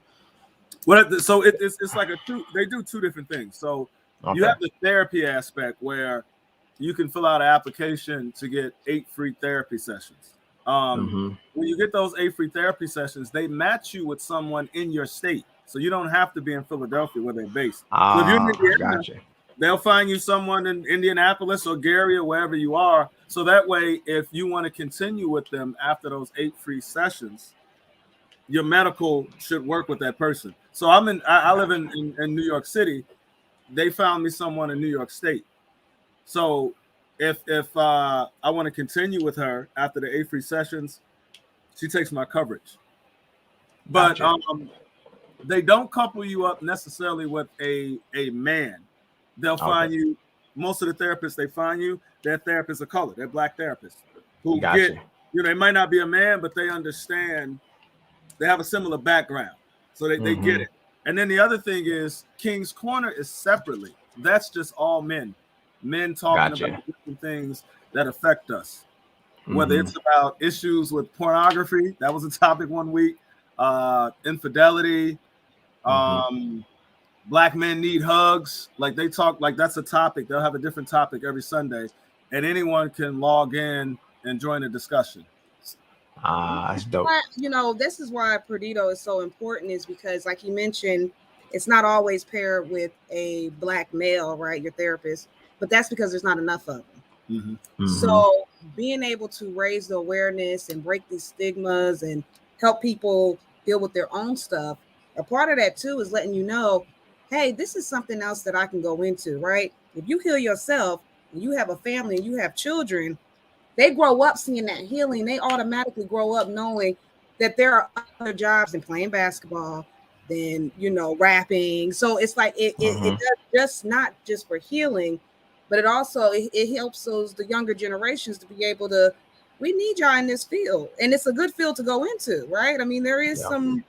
Speaker 2: Well, so it's like they do 2 different things. So you have the therapy aspect where you can fill out an application to get 8 free therapy sessions. When you get those 8 free therapy sessions, they match you with someone in your state. So you don't have to be in Philadelphia where they're based. So if you're in Indiana, they'll find you someone in Indianapolis or Gary or wherever you are. So that way, if you want to continue with them after those 8 free sessions, your medical should work with that person. So I live in New York City. They found me someone in New York State. So if I want to continue with her after the 8 free sessions, she takes my coverage. But they don't couple you up necessarily with a man. They'll find you. Most of the therapists they find you, they're therapists of color. They're Black therapists who get, they might not be a man, but they understand. They have a similar background, so they get it. And then the other thing is King's Corner is separately. That's just all men talking about different things that affect us. Whether it's about issues with pornography, that was a topic one week, infidelity, Black men need hugs. Like they talk, like that's a topic. They'll have a different topic every Sunday, and anyone can log in and join the discussion.
Speaker 1: That's dope.
Speaker 3: This is why Perdido is so important, is because, like you mentioned, it's not always paired with a Black male, right? Your therapist, but that's because there's not enough of them. So being able to raise the awareness and break these stigmas and help people deal with their own stuff, a part of that too is letting you know, hey, this is something else that I can go into, right? If you heal yourself and you have a family and you have children, they grow up seeing that healing. They automatically grow up knowing that there are other jobs than playing basketball, than, rapping. So it's like it does just not just for healing, but it also it helps the younger generations to be able to, we need y'all in this field. And it's a good field to go into, right? I mean, there is some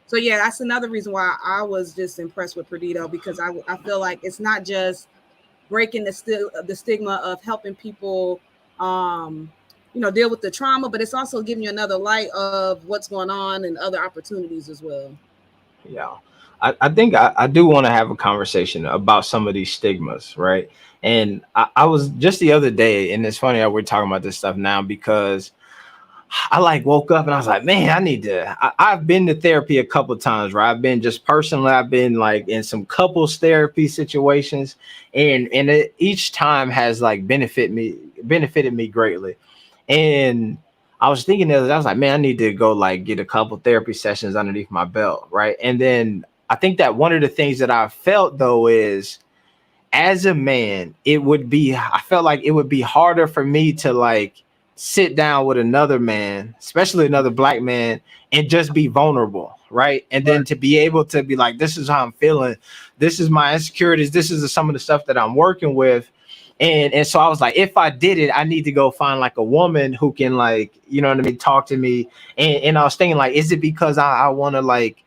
Speaker 3: so yeah, that's another reason why I was just impressed with Perdido, because I feel like it's not just breaking the stigma of helping people deal with the trauma, but it's also giving you another light of what's going on and other opportunities as well.
Speaker 1: Yeah, I think I do want to have a conversation about some of these stigmas, right? And I was just the other day, and it's funny that we're talking about this stuff now, because I woke up and I was like, man, I've been to therapy a couple of times, right? I've been I've been in some couples therapy situations, and each time has benefited me greatly. And I was thinking that I was like, man, I need to go like get a couple therapy sessions underneath my belt, right? And then I think that one of the things that I felt though is, as a man, I felt like it would be harder for me to like sit down with another man, especially another black man, and just be vulnerable, right? And then to be able to be like, this is how I'm feeling, this is my insecurities, this is some of the stuff that I'm working with. And so I was like, if I did it, I need to go find like a woman who can, like, you know what I mean, talk to me. And I was thinking like, is it because I want to like,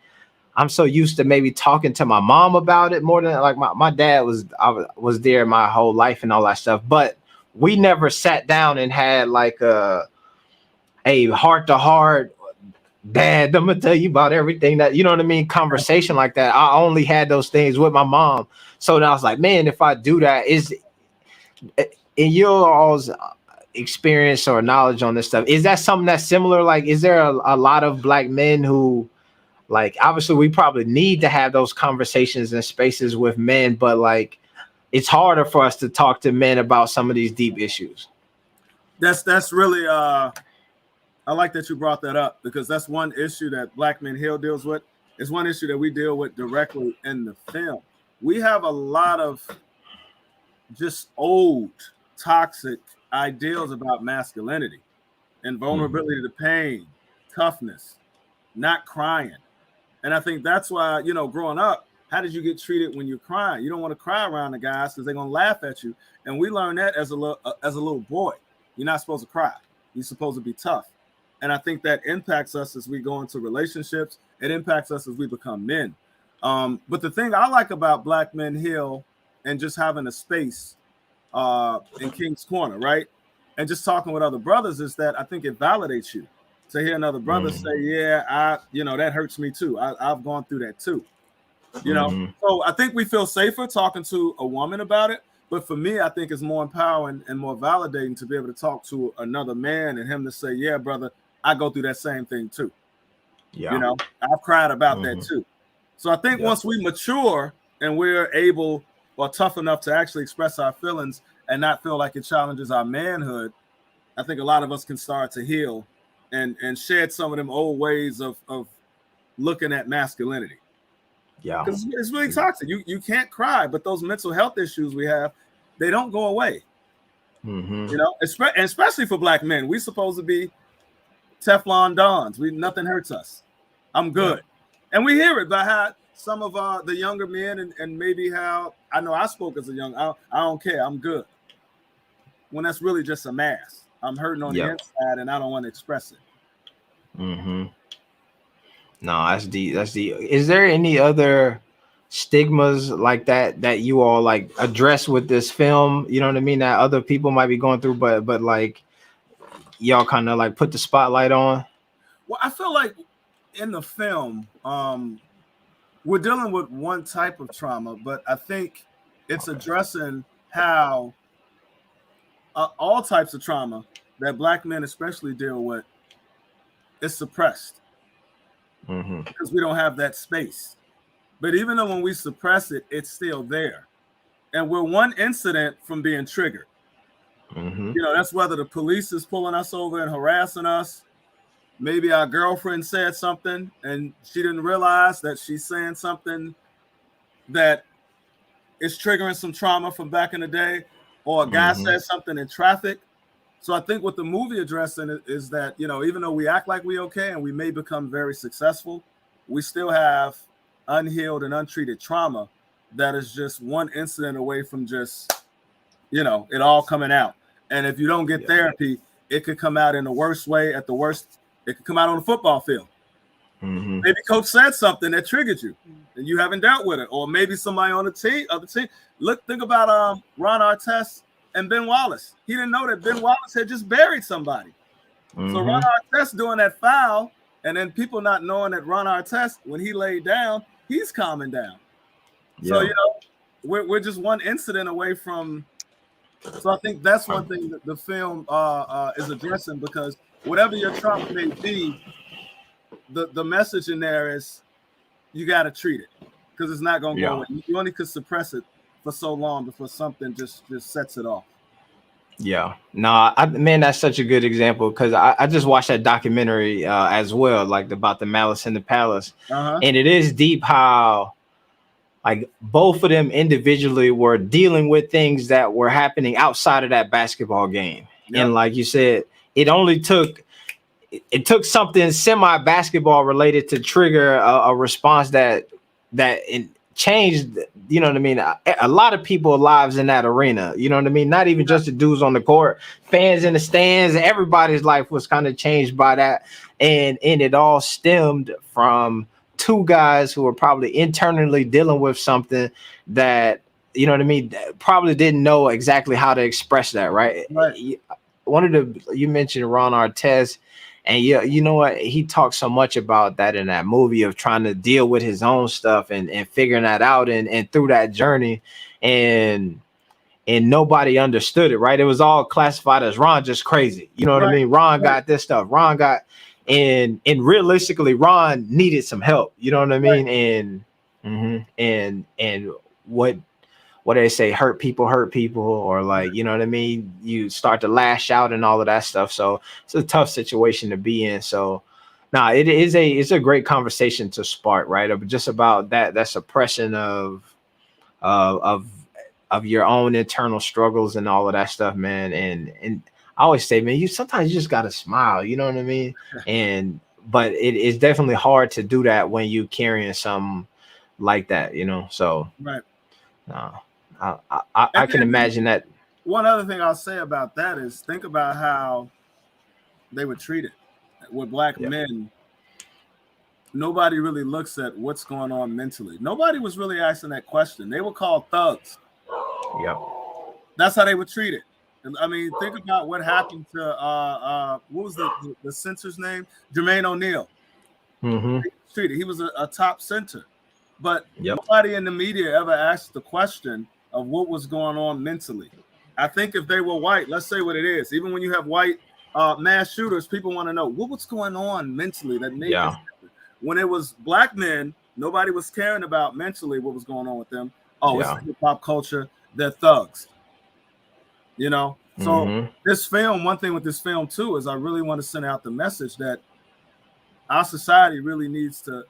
Speaker 1: I'm so used to maybe talking to my mom about it more than like my dad was there my whole life and all that stuff, but we never sat down and had like a heart to heart, dad, I'm gonna tell you about everything, that, you know what I mean, conversation like that. I only had those things with my mom. So then I was like, man, if I do that, is in your all's experience or knowledge on this stuff, is that something that's similar? Like, is there a lot of black men who, like, obviously we probably need to have those conversations and spaces with men, but like it's harder for us to talk to men about some of these deep issues?
Speaker 2: That's really I like that you brought that up, because that's one issue that Black Men Heal deals with. It's one issue that we deal with directly in the film. We have a lot of just old toxic ideals about masculinity and vulnerability to pain, toughness, not crying. And I think that's why, you know, growing up, how did you get treated when you're crying? You don't want to cry around the guys because they're gonna laugh at you. And we learned that as a little boy. You're not supposed to cry. You're supposed to be tough. And I think that impacts us as we go into relationships. It impacts us as we become men. But the thing I like about Black Men Heal and just having a space in King's Corner, right, and just talking with other brothers, is that I think it validates you to hear another brother say, yeah, that hurts me too. I've gone through that too. You know, so I think we feel safer talking to a woman about it. But for me, I think it's more empowering and more validating to be able to talk to another man and him to say, yeah, brother, I go through that same thing too. Yeah. You know, I've cried about that too. So I think once we mature and we're able or tough enough to actually express our feelings and not feel like it challenges our manhood, I think a lot of us can start to heal and shed some of them old ways of looking at masculinity. Yeah, because it's really toxic. You can't cry, but those mental health issues we have, they don't go away. You know, especially for Black men, we're supposed to be Teflon Dons. Nothing hurts us. I'm good, and we hear it by how some of the younger men and maybe how I know I spoke as a young. I don't care. I'm good. When that's really just a mask. I'm hurting on the inside, and I don't want to express it.
Speaker 1: No, that's deep. That's deep. Is there any other stigmas like that you all like address with this film? You know what I mean? That other people might be going through, but like y'all kind of like put the spotlight on?
Speaker 2: Well, I feel like in the film, we're dealing with one type of trauma, but I think it's addressing how all types of trauma that Black men especially deal with is suppressed. Because we don't have that space. But even though when we suppress it, it's still there. And we're one incident from being triggered. You know, that's whether the police is pulling us over and harassing us. Maybe our girlfriend said something and she didn't realize that she's saying something that is triggering some trauma from back in the day. Or a guy says something in traffic. So I think what the movie addressing is that, you know, even though we act like we okay and we may become very successful, we still have unhealed and untreated trauma that is just one incident away from just, you know, it all coming out. And if you don't get therapy, it could come out in the worst way. At the worst, it could come out on the football field. Maybe coach said something that triggered you and you haven't dealt with it. Or maybe somebody on the team, think about Ron Artest and Ben Wallace. He didn't know that Ben Wallace had just buried somebody. So Ron Artest doing that foul, and then people not knowing that Ron Artest, when he laid down, he's calming down. So, you know, we're just one incident away from. So I think that's one thing that the film is addressing, because whatever your trauma may be, the message in there is you got to treat it, because it's not going to go away. You only could suppress it for so long before something just sets it off.
Speaker 1: Yeah, no, man, that's such a good example because I just watched that documentary as well, like about the Malice in the Palace,
Speaker 2: Uh-huh.
Speaker 1: and it is deep how like both of them individually were dealing with things that were happening outside of that basketball game,
Speaker 2: Yep.
Speaker 1: and like you said, it took something semi basketball related to trigger a response that changed, you know what I mean, a lot of people's lives in that arena, you know what I mean, not even just the dudes on the court, fans in the stands, everybody's life was kind of changed by that, and it all stemmed from two guys who were probably internally dealing with something that, you know what I mean, probably didn't know exactly how to express that, right? One of you mentioned Ron Artest, and yeah, you know what? He talks so much about that in that movie of trying to deal with his own stuff and figuring that out and through that journey, and nobody understood it, right? It was all classified as Ron just crazy. You know what I mean? Ron got this stuff. Ron got and realistically, Ron needed some help. You know what I mean? And what they say, hurt people, or like, you know what I mean? You start to lash out and all of that stuff. So it's a tough situation to be in. So nah, it's a great conversation to spark, right? Just about that suppression of your own internal struggles and all of that stuff, man. And I always say, man, sometimes you just gotta smile, you know what I mean? But it's definitely hard to do that when you carrying something like that, you know. So
Speaker 2: Right.
Speaker 1: I can imagine that.
Speaker 2: One other thing I'll say about that is think about how they were treated with black men. Nobody really looks at what's going on mentally. Nobody was really asking that question. They were called thugs.
Speaker 1: Yep.
Speaker 2: That's how they were treated. I mean, think about what happened to what was the center's name? Jermaine O'Neal. He was a top center, but nobody in the media ever asked the question of what was going on mentally. I think if they were white, let's say what it is. Even when you have white mass shooters, people want to know what was going on mentally that made this happen. When it was black men, nobody was caring about mentally what was going on with them. Oh, it's hip hop culture. They're thugs. You know? So this film, one thing with this film too, is I really want to send out the message that our society really needs to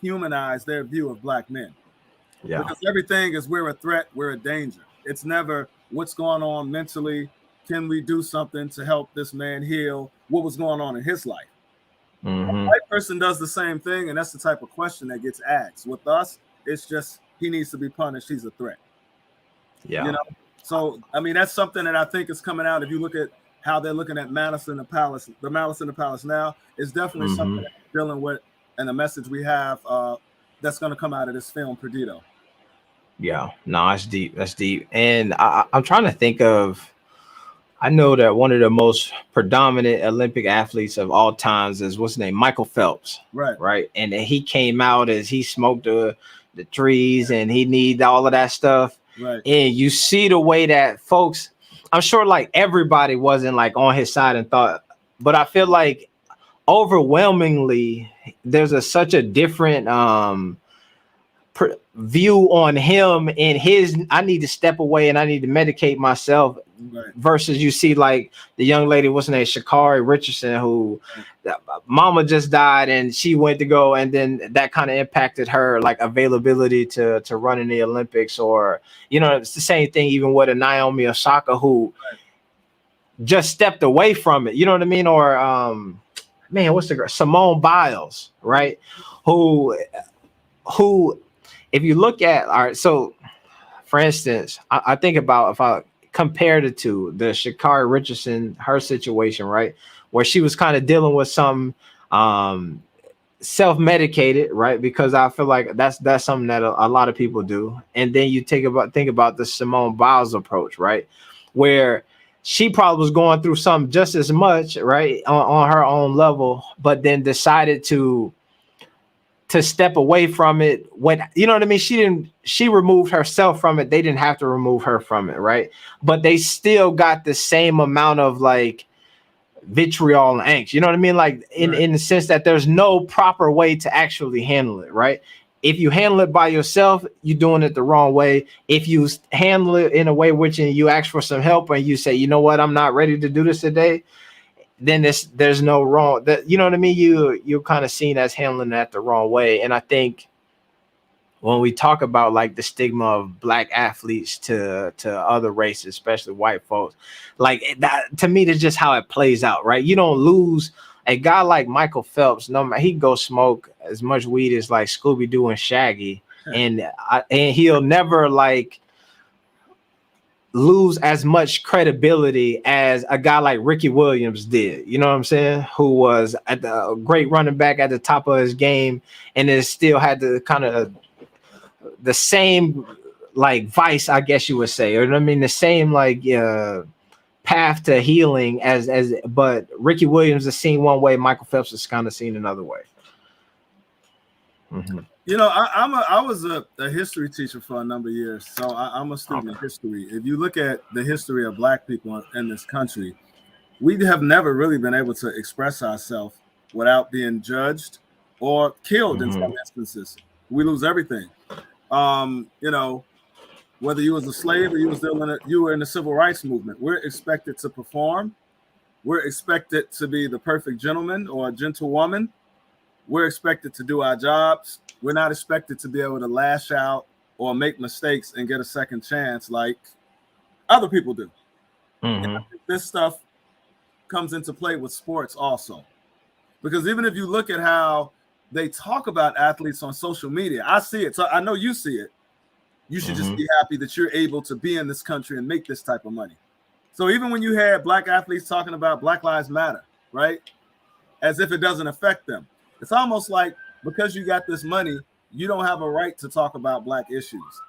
Speaker 2: humanize their view of black men. Because everything is we're a threat, we're a danger. It's never what's going on mentally. Can we do something to help this man heal? What was going on in his life? A white person does the same thing, and that's the type of question that gets asked. With us, it's just he needs to be punished. He's a threat. You know. So I mean, that's something that I think is coming out. If you look at how they're looking at Malice in the Palace, the Malice in the Palace now is definitely something that we're dealing with, and the message we have that's going to come out of this film, Perdido.
Speaker 1: Yeah, no, that's deep. That's deep. And I'm trying to think of, I know that one of the most predominant Olympic athletes of all times is what's his name? Michael Phelps. Right. And he came out as he smoked the trees and he needed all of that stuff. And you see the way that folks, I'm sure like everybody wasn't like on his side and thought, but I feel like overwhelmingly there's such a different view on him and his I need to step away and I need to medicate myself versus you see like the young lady, what's her name, Sha'Carri Richardson, who mama just died and she went to go, and then that kind of impacted her like availability to run in the Olympics. Or you know, it's the same thing even with a Naomi Osaka who just stepped away from it, you know what I mean? Or man, what's the girl, Simone Biles, right? Who if you look at, all right, so for instance, I think about if I compare the two, the Sha'Carri Richardson, her situation, right, where she was kind of dealing with some self-medicated, right, because I feel like that's something that a lot of people do. And then you think about the Simone Biles approach, right, where she probably was going through something just as much, right, on her own level, but then decided to step away from it when, you know what I mean? She removed herself from it. They didn't have to remove her from it. Right. But they still got the same amount of like vitriol and angst. You know what I mean? Like in the sense that there's no proper way to actually handle it. Right. if you handle it by yourself, you're doing it the wrong way. If you handle it in a way which you ask for some help and you say, you know what, I'm not ready to do this today, then there's no wrong. That, you know what I mean? You're kind of seen as handling that the wrong way. And I think when we talk about like the stigma of black athletes to other races, especially white folks, like that, to me, that's just how it plays out, right? You don't lose a guy like Michael Phelps. No, he go smoke as much weed as like Scooby-Doo and Shaggy, and he'll never like lose as much credibility as a guy like Ricky Williams did. You know what I'm saying? Who was at the great running back at the top of his game, and then still had the kind of the same like vice, I guess you would say, or I mean the same like path to healing as but Ricky Williams is seen one way, Michael Phelps is kind of seen another way. Mm-hmm.
Speaker 2: You know, I was a history teacher for a number of years, so I'm a student of history. If you look at the history of black people in this country, we have never really been able to express ourselves without being judged or killed in some instances. We lose everything. You know, whether you was a slave or you were in the civil rights movement, we're expected to perform. We're expected to be the perfect gentleman or a gentlewoman. We're expected to do our jobs. We're not expected to be able to lash out or make mistakes and get a second chance like other people do. And this stuff comes into play with sports also. Because even if you look at how they talk about athletes on social media, I see it. So I know you see it. You should just be happy that you're able to be in this country and make this type of money. So even when you had black athletes talking about Black Lives Matter, right? As if it doesn't affect them. It's almost like because you got this money, you don't have a right to talk about black issues.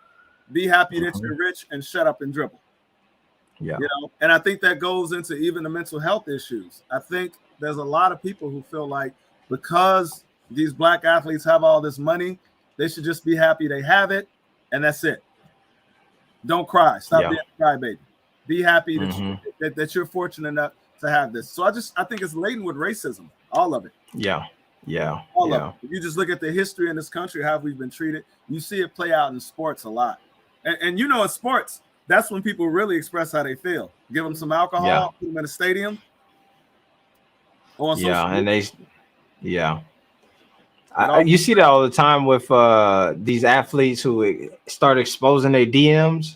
Speaker 2: Be happy that you're rich and shut up and dribble.
Speaker 1: Yeah.
Speaker 2: You know, and I think that goes into even the mental health issues. I think there's a lot of people who feel like because these black athletes have all this money, they should just be happy they have it, and that's it. Don't cry. Stop being a crybaby. Be happy that you're fortunate enough to have this. So I think it's laden with racism, all of it. All of it. If you just look at the history in this country, how we've been treated, you see it play out in sports a lot. And you know, in sports, that's when people really express how they feel. Give them some alcohol, put them in a stadium. Or
Speaker 1: you see that all the time with these athletes who start exposing their DMs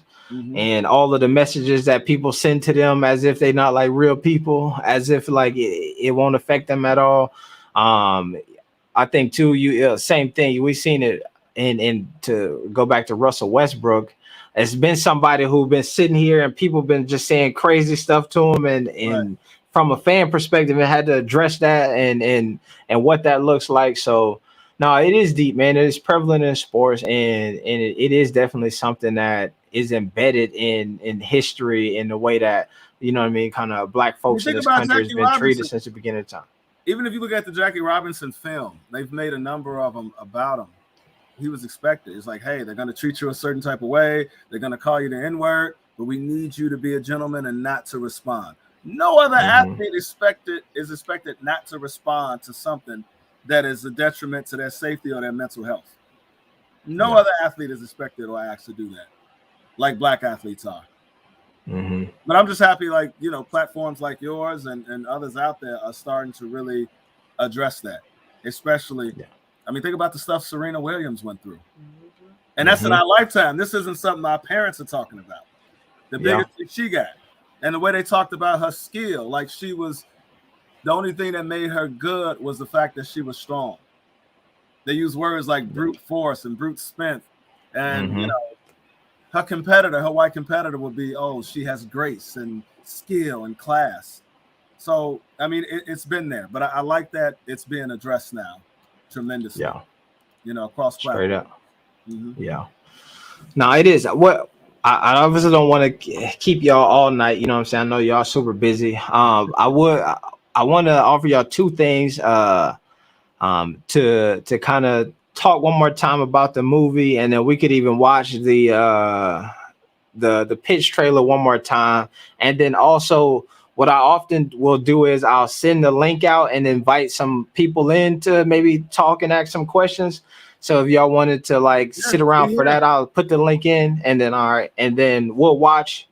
Speaker 1: and all of the messages that people send to them as if they're not like real people, as if like it won't affect them at all. I think too, same thing. We've seen it in to go back to Russell Westbrook. It's been somebody who's been sitting here and people been just saying crazy stuff to him, and from a fan perspective, it had to address that and what that looks like. So no, it is deep, man. It is prevalent in sports, and it is definitely something that is embedded in history in the way that, you know what I mean, kind of black folks in this country has been treated since the beginning of time.
Speaker 2: Even if you look at the Jackie Robinson film, they've made a number of them about him. He was expected. It's like, hey, they're going to treat you a certain type of way. They're going to call you the N-word, but we need you to be a gentleman and not to respond. No other athlete is expected not to respond to something that is a detriment to their safety or their mental health. No other athlete is expected or asked to do that, like black athletes are. But I'm just happy, like, you know, platforms like yours and others out there are starting to really address that, especially. I mean, think about the stuff Serena Williams went through. And that's in our lifetime. This isn't something our parents are talking about. The biggest thing she got. And the way they talked about her skill, like she was, the only thing that made her good was the fact that she was strong. They use words like brute force and brute strength. And, you know, her white competitor would be, oh, she has grace and skill and class. So, I mean, it's been there. But I like that it's being addressed now tremendously. You know, across
Speaker 1: straight up. No, it is. What I obviously don't want to keep y'all all night. You know what I'm saying? I know y'all super busy. I want to offer y'all two things to kind of talk one more time about the movie, and then we could even watch the pitch trailer one more time. And then also what I often will do is I'll send the link out and invite some people in to maybe talk and ask some questions. So if y'all wanted to like sit around for that, I'll put the link in, and then all right, and then we'll watch.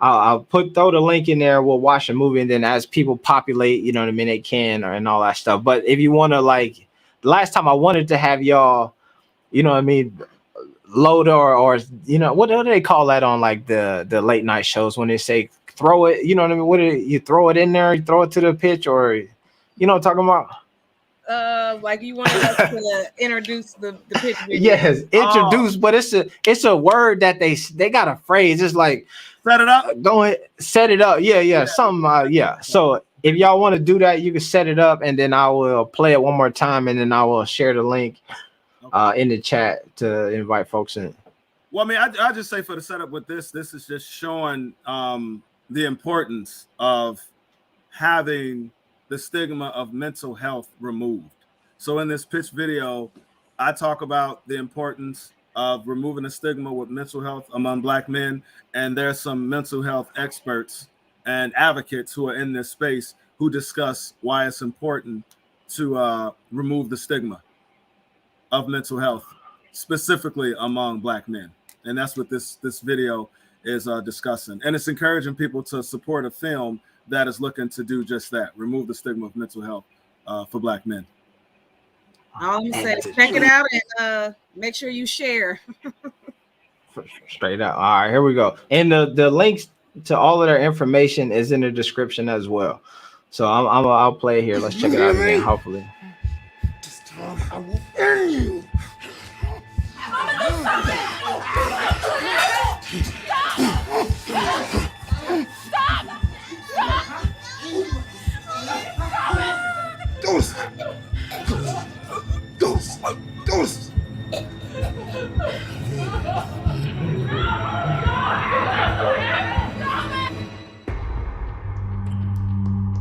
Speaker 1: I'll throw the link in there. We'll watch the movie, and then as people populate, you know what I mean, they can and all that stuff. But if you want to, like, last time I wanted to have y'all, you know what I mean, load or you know what do they call that on like the late night shows when they say throw it, you know what I mean? What do you throw it in there? You throw it to the pitch, or you know what I'm talking about?
Speaker 3: Like you wanted us to introduce the pitch video.
Speaker 1: Yes, introduce, but it's a word that they got a phrase. It's like
Speaker 2: set it up.
Speaker 1: Go ahead, set it up. Yeah. Something. Yeah. So if y'all want to do that, you can set it up, and then I will play it one more time, and then I will share the link in the chat to invite folks in.
Speaker 2: Well, I mean, I just say for the setup with this is just showing the importance of having the stigma of mental health removed. So in this pitch video, I talk about the importance of removing the stigma with mental health among Black men, and there's some mental health experts and advocates who are in this space who discuss why it's important to remove the stigma of mental health, specifically among Black men. And that's what this video is discussing. And it's encouraging people to support a film that is looking to do just that, remove the stigma of mental health for Black men.
Speaker 3: All I'm saying, check it out and make sure you share.
Speaker 1: Straight up. All right, here we go. And the links to all of their information is in the description as well. So I'll play it here. Let's check it out again, hopefully.
Speaker 4: This time I will end you. Ghost.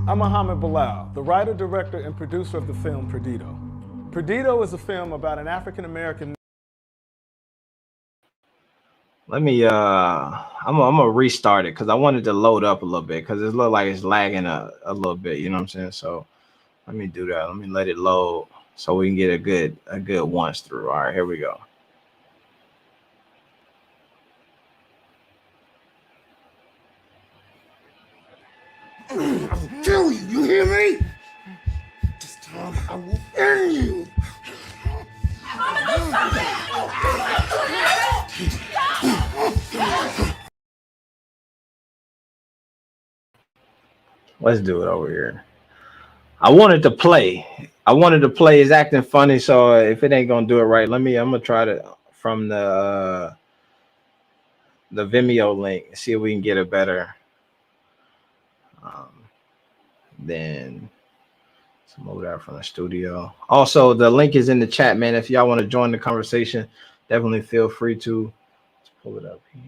Speaker 2: I'm Mohammed Bilal, the writer, director, and producer of the film Perdido. Perdido is a film about an African-American.
Speaker 1: Let me I'm gonna restart it because I wanted to load up a little bit because it looked like it's lagging a little bit, you know what I'm saying? So let me do that. Let me let it load so we can get a good once through. All right, here we go.
Speaker 4: I will kill you, you hear me? This time I will end you.
Speaker 1: Let's do it over here. I wanted to play is acting funny, so if it ain't gonna do it right, I'm gonna try to from the Vimeo link, see if we can get it better. Then let's move that from the studio. Also, the link is in the chat, man. If y'all want to join the conversation, definitely feel free to. Let's pull it up here.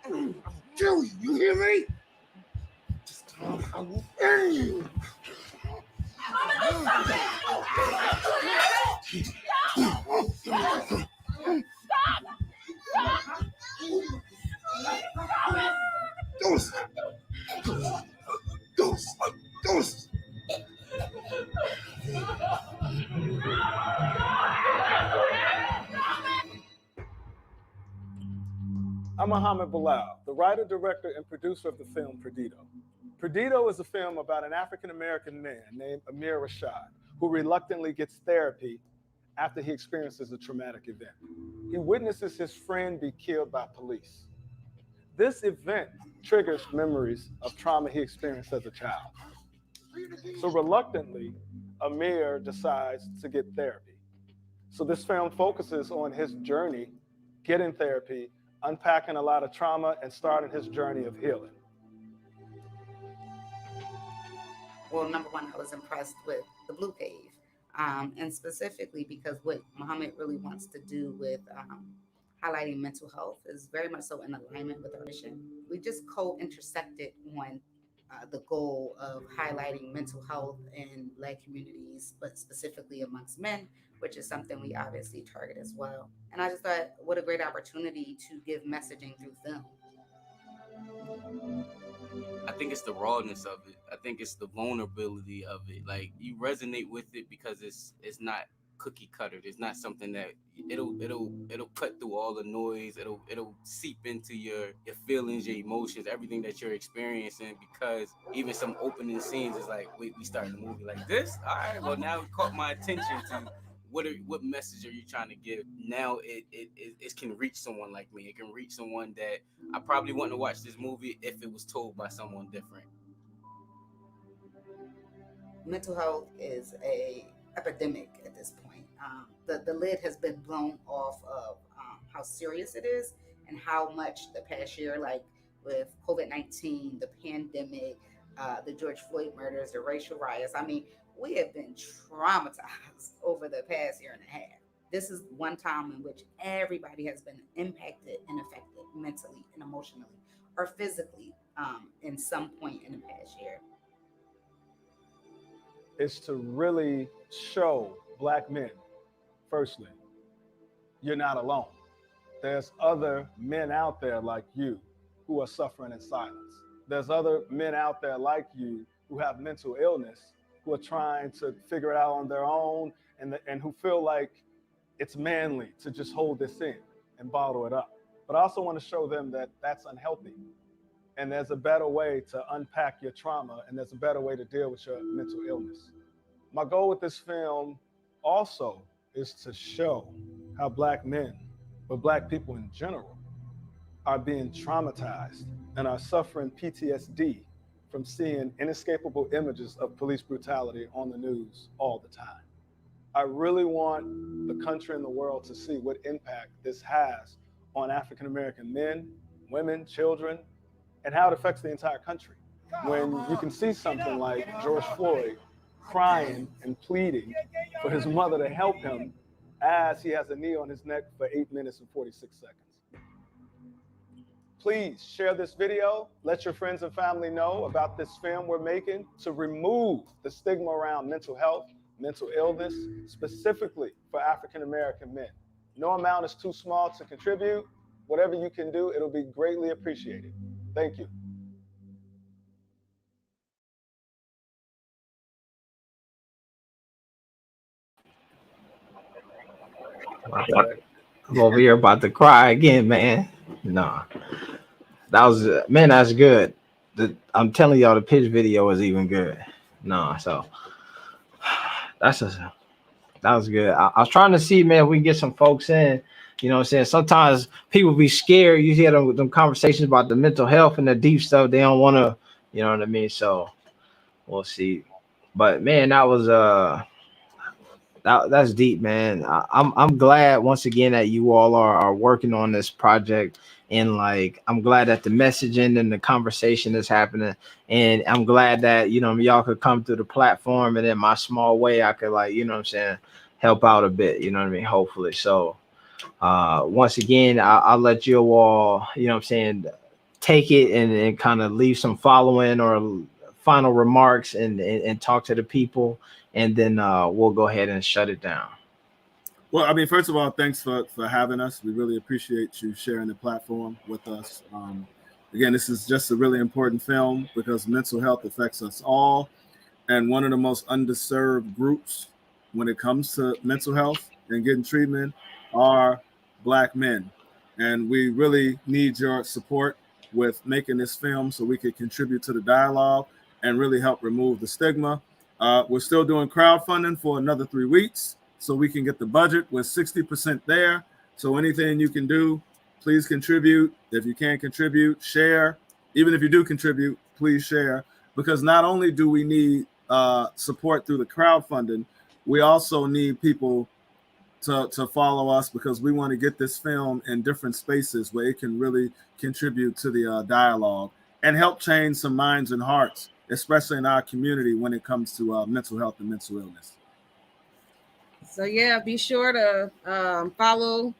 Speaker 4: I will kill you, you hear me? This time I will end you. Ghost.
Speaker 2: I'm Mohammed Bilal, the writer, director, and producer of the film Perdido. Perdido is a film about an African-American man named AMIR RASHAD, who reluctantly gets therapy after he experiences a traumatic event. He witnesses his friend be killed by police. This event triggers memories of trauma he experienced as a child. So reluctantly, AMIR decides to get therapy. So this film focuses on his journey, getting therapy, unpacking a lot of trauma, and starting his journey of healing.
Speaker 6: Well, number one, I was impressed with the Blue Cave, and specifically because what Muhammad really wants to do with highlighting mental health is very much so in alignment with our mission. We just co-intersected on the goal of highlighting mental health in Black communities, but specifically amongst men, which is something we obviously target as well. And I just thought, what a great opportunity to give messaging through film.
Speaker 7: I think it's the rawness of it. I think it's the vulnerability of it. Like, you resonate with it because it's not cookie cutter. It's not something that it'll cut through all the noise. It'll seep into your feelings, your emotions, everything that you're experiencing. Because even some opening scenes is like, wait, we started the movie like this. All right, well now it caught my attention to what message are you trying to give? Now it can reach someone like me. It can reach someone that I probably wouldn't have watched this movie if it was told by someone different.
Speaker 6: Mental health is a epidemic at this point. The lid has been blown off of how serious it is and how much the past year, like with COVID-19, the pandemic, the George Floyd murders, the racial riots. I mean, we have been traumatized over the past year and a half. This is one time in which everybody has been impacted and affected mentally and emotionally or physically in some point in the past year.
Speaker 2: Is to really show Black men, firstly, you're not alone. There's other men out there like you who are suffering in silence. There's other men out there like you who have mental illness, who are trying to figure it out on their own, and who feel like it's manly to just hold this in and bottle it up. But I also want to show them that that's unhealthy. And there's a better way to unpack your trauma, and there's a better way to deal with your mental illness. My goal with this film also is to show how Black men, but Black people in general, are being traumatized and are suffering PTSD from seeing inescapable images of police brutality on the news all the time. I really want the country and the world to see what impact this has on African-American men, women, children, and how it affects the entire country. When you can see something like George Floyd crying and pleading for his mother to help him as he has a knee on his neck for 8 minutes and 46 seconds. Please share this video. Let your friends and family know about this film we're making to remove the stigma around mental health, mental illness, specifically for African-American men. No amount is too small to contribute. Whatever you can do, it'll be greatly appreciated. Thank you.
Speaker 1: I'm over here about to cry again, man. Nah, that's good. I'm telling y'all, the pitch video is even good. Nah, so that was good. I was trying to see, man, if we can get some folks in. You know what I'm saying? Sometimes people be scared. You hear them conversations about the mental health and the deep stuff. They don't want to, you know what I mean? So we'll see. But man, that was that's deep, man. I'm glad once again that you all are working on this project, and like I'm glad that the messaging and the conversation is happening, and I'm glad that y'all could come through the platform, and in my small way I could, like, what I'm saying, help out a bit, you know what I mean, hopefully. So once again, I'll let you all, what I'm saying, take it and kind of leave some following or final remarks and talk to the people, and then we'll go ahead and shut it down.
Speaker 2: Well, I mean, first of all, thanks for having us. We really appreciate you sharing the platform with us. Again, this is just a really important film because mental health affects us all. And one of the most underserved groups when it comes to mental health and getting treatment are Black men. And we really need your support with making this film so we could contribute to the dialogue and really help remove the stigma. We're still doing crowdfunding for another 3 weeks so we can get the budget. We're 60% there. So anything you can do, please contribute. If you can't contribute, share. Even if you do contribute, please share. Because not only do we need support through the crowdfunding, we also need people to follow us, because we want to get this film in different spaces where it can really contribute to the dialogue and help change some minds and hearts, especially in our community when it comes to mental health and mental illness.
Speaker 3: So yeah, be sure to follow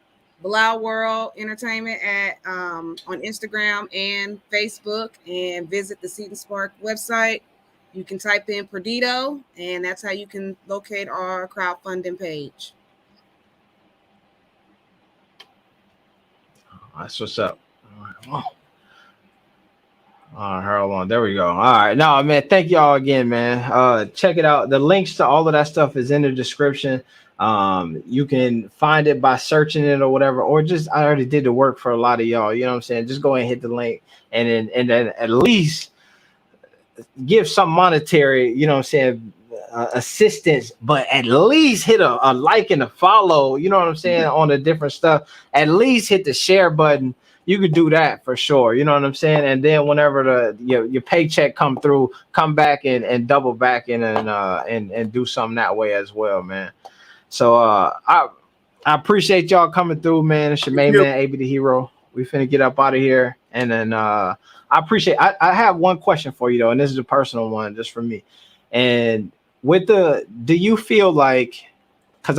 Speaker 3: Bilal World Entertainment at on Instagram and Facebook, and visit the Seton Spark website. You can type in Perdido, and that's how you can locate our crowdfunding page.
Speaker 1: That's what's up. Hold on. There we go. All right. No, man, thank y'all again, man. Check it out. The links to all of that stuff is in the description. You can find it by searching it or whatever, or just I already did the work for a lot of y'all. You know what I'm saying? Just go ahead and hit the link, and then at least give some monetary, you know what I'm saying, assistance, but at least hit a like and a follow, you know what I'm saying, on the different stuff. At least hit the share button. You could do that for sure, you know what I'm saying. And then whenever your paycheck come through, come back and double back in and do something that way as well, man. So I appreciate y'all coming through, man. It's your main man, AB the Hero. We finna get up out of here, and then I appreciate. I have one question for you though, and this is a personal one, just for me. And with do you feel like, because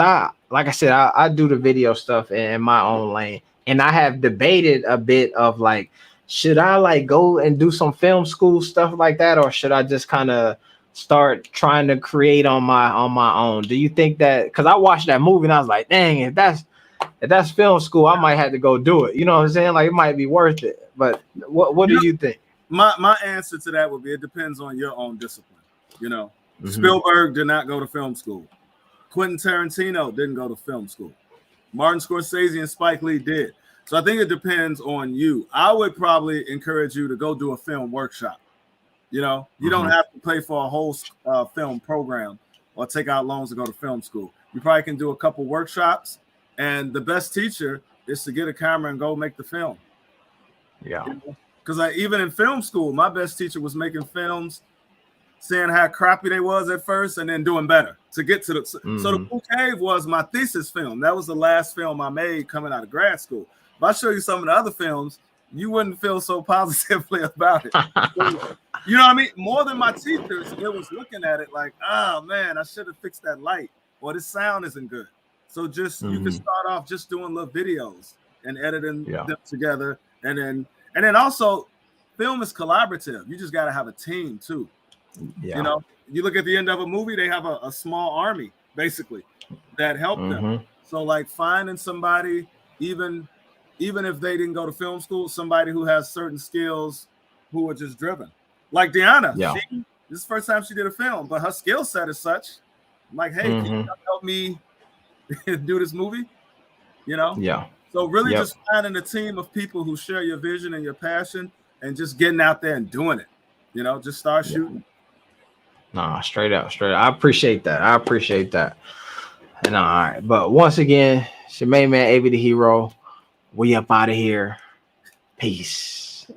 Speaker 1: like I said, I do the video stuff in my own lane, and I have debated a bit of like, should I like go and do some film school stuff like that, or should I just kind of start trying to create on my own? Do you think that, because I watched that movie and I was like, dang, if that's film school, I might have to go do it. You know what I'm saying? Like, it might be worth it. But what do you think?
Speaker 2: My answer to that would be, it depends on your own discipline. You know, Spielberg did not go to film school. Quentin Tarantino didn't go to film school. Martin Scorsese and Spike Lee did. So I think it depends on you. I would probably encourage you to go do a film workshop. You know, you don't have to pay for a whole film program or take out loans to go to film school. You probably can do a couple workshops, and the best teacher is to get a camera and go make the film.
Speaker 1: Yeah.
Speaker 2: Because even in film school, my best teacher was making films, saying how crappy they was at first, and then doing better to get to the. So the Blue Cave was my thesis film. That was the last film I made coming out of grad school. If I show you some of the other films, you wouldn't feel so positively about it. You know what I mean? More than my teachers, it was looking at it like, oh man, I should have fixed that light, or this sound isn't good. So just you can start off just doing little videos and editing them together, and then also film is collaborative. You just got to have a team too. You know, you look at the end of a movie, they have a small army basically that help them. So like finding somebody, even if they didn't go to film school, somebody who has certain skills, who are just driven. Like Deanna, this is the first time she did a film, but her skill set is such. I'm like, hey, can you help me do this movie? You know? Yeah. So really just finding a team of people who share your vision and your passion, and just getting out there and doing it. You know, just start shooting.
Speaker 1: Nah, straight up. I appreciate that. And all right. But once again, it's your main man, AB the Hero. We up out of here. Peace.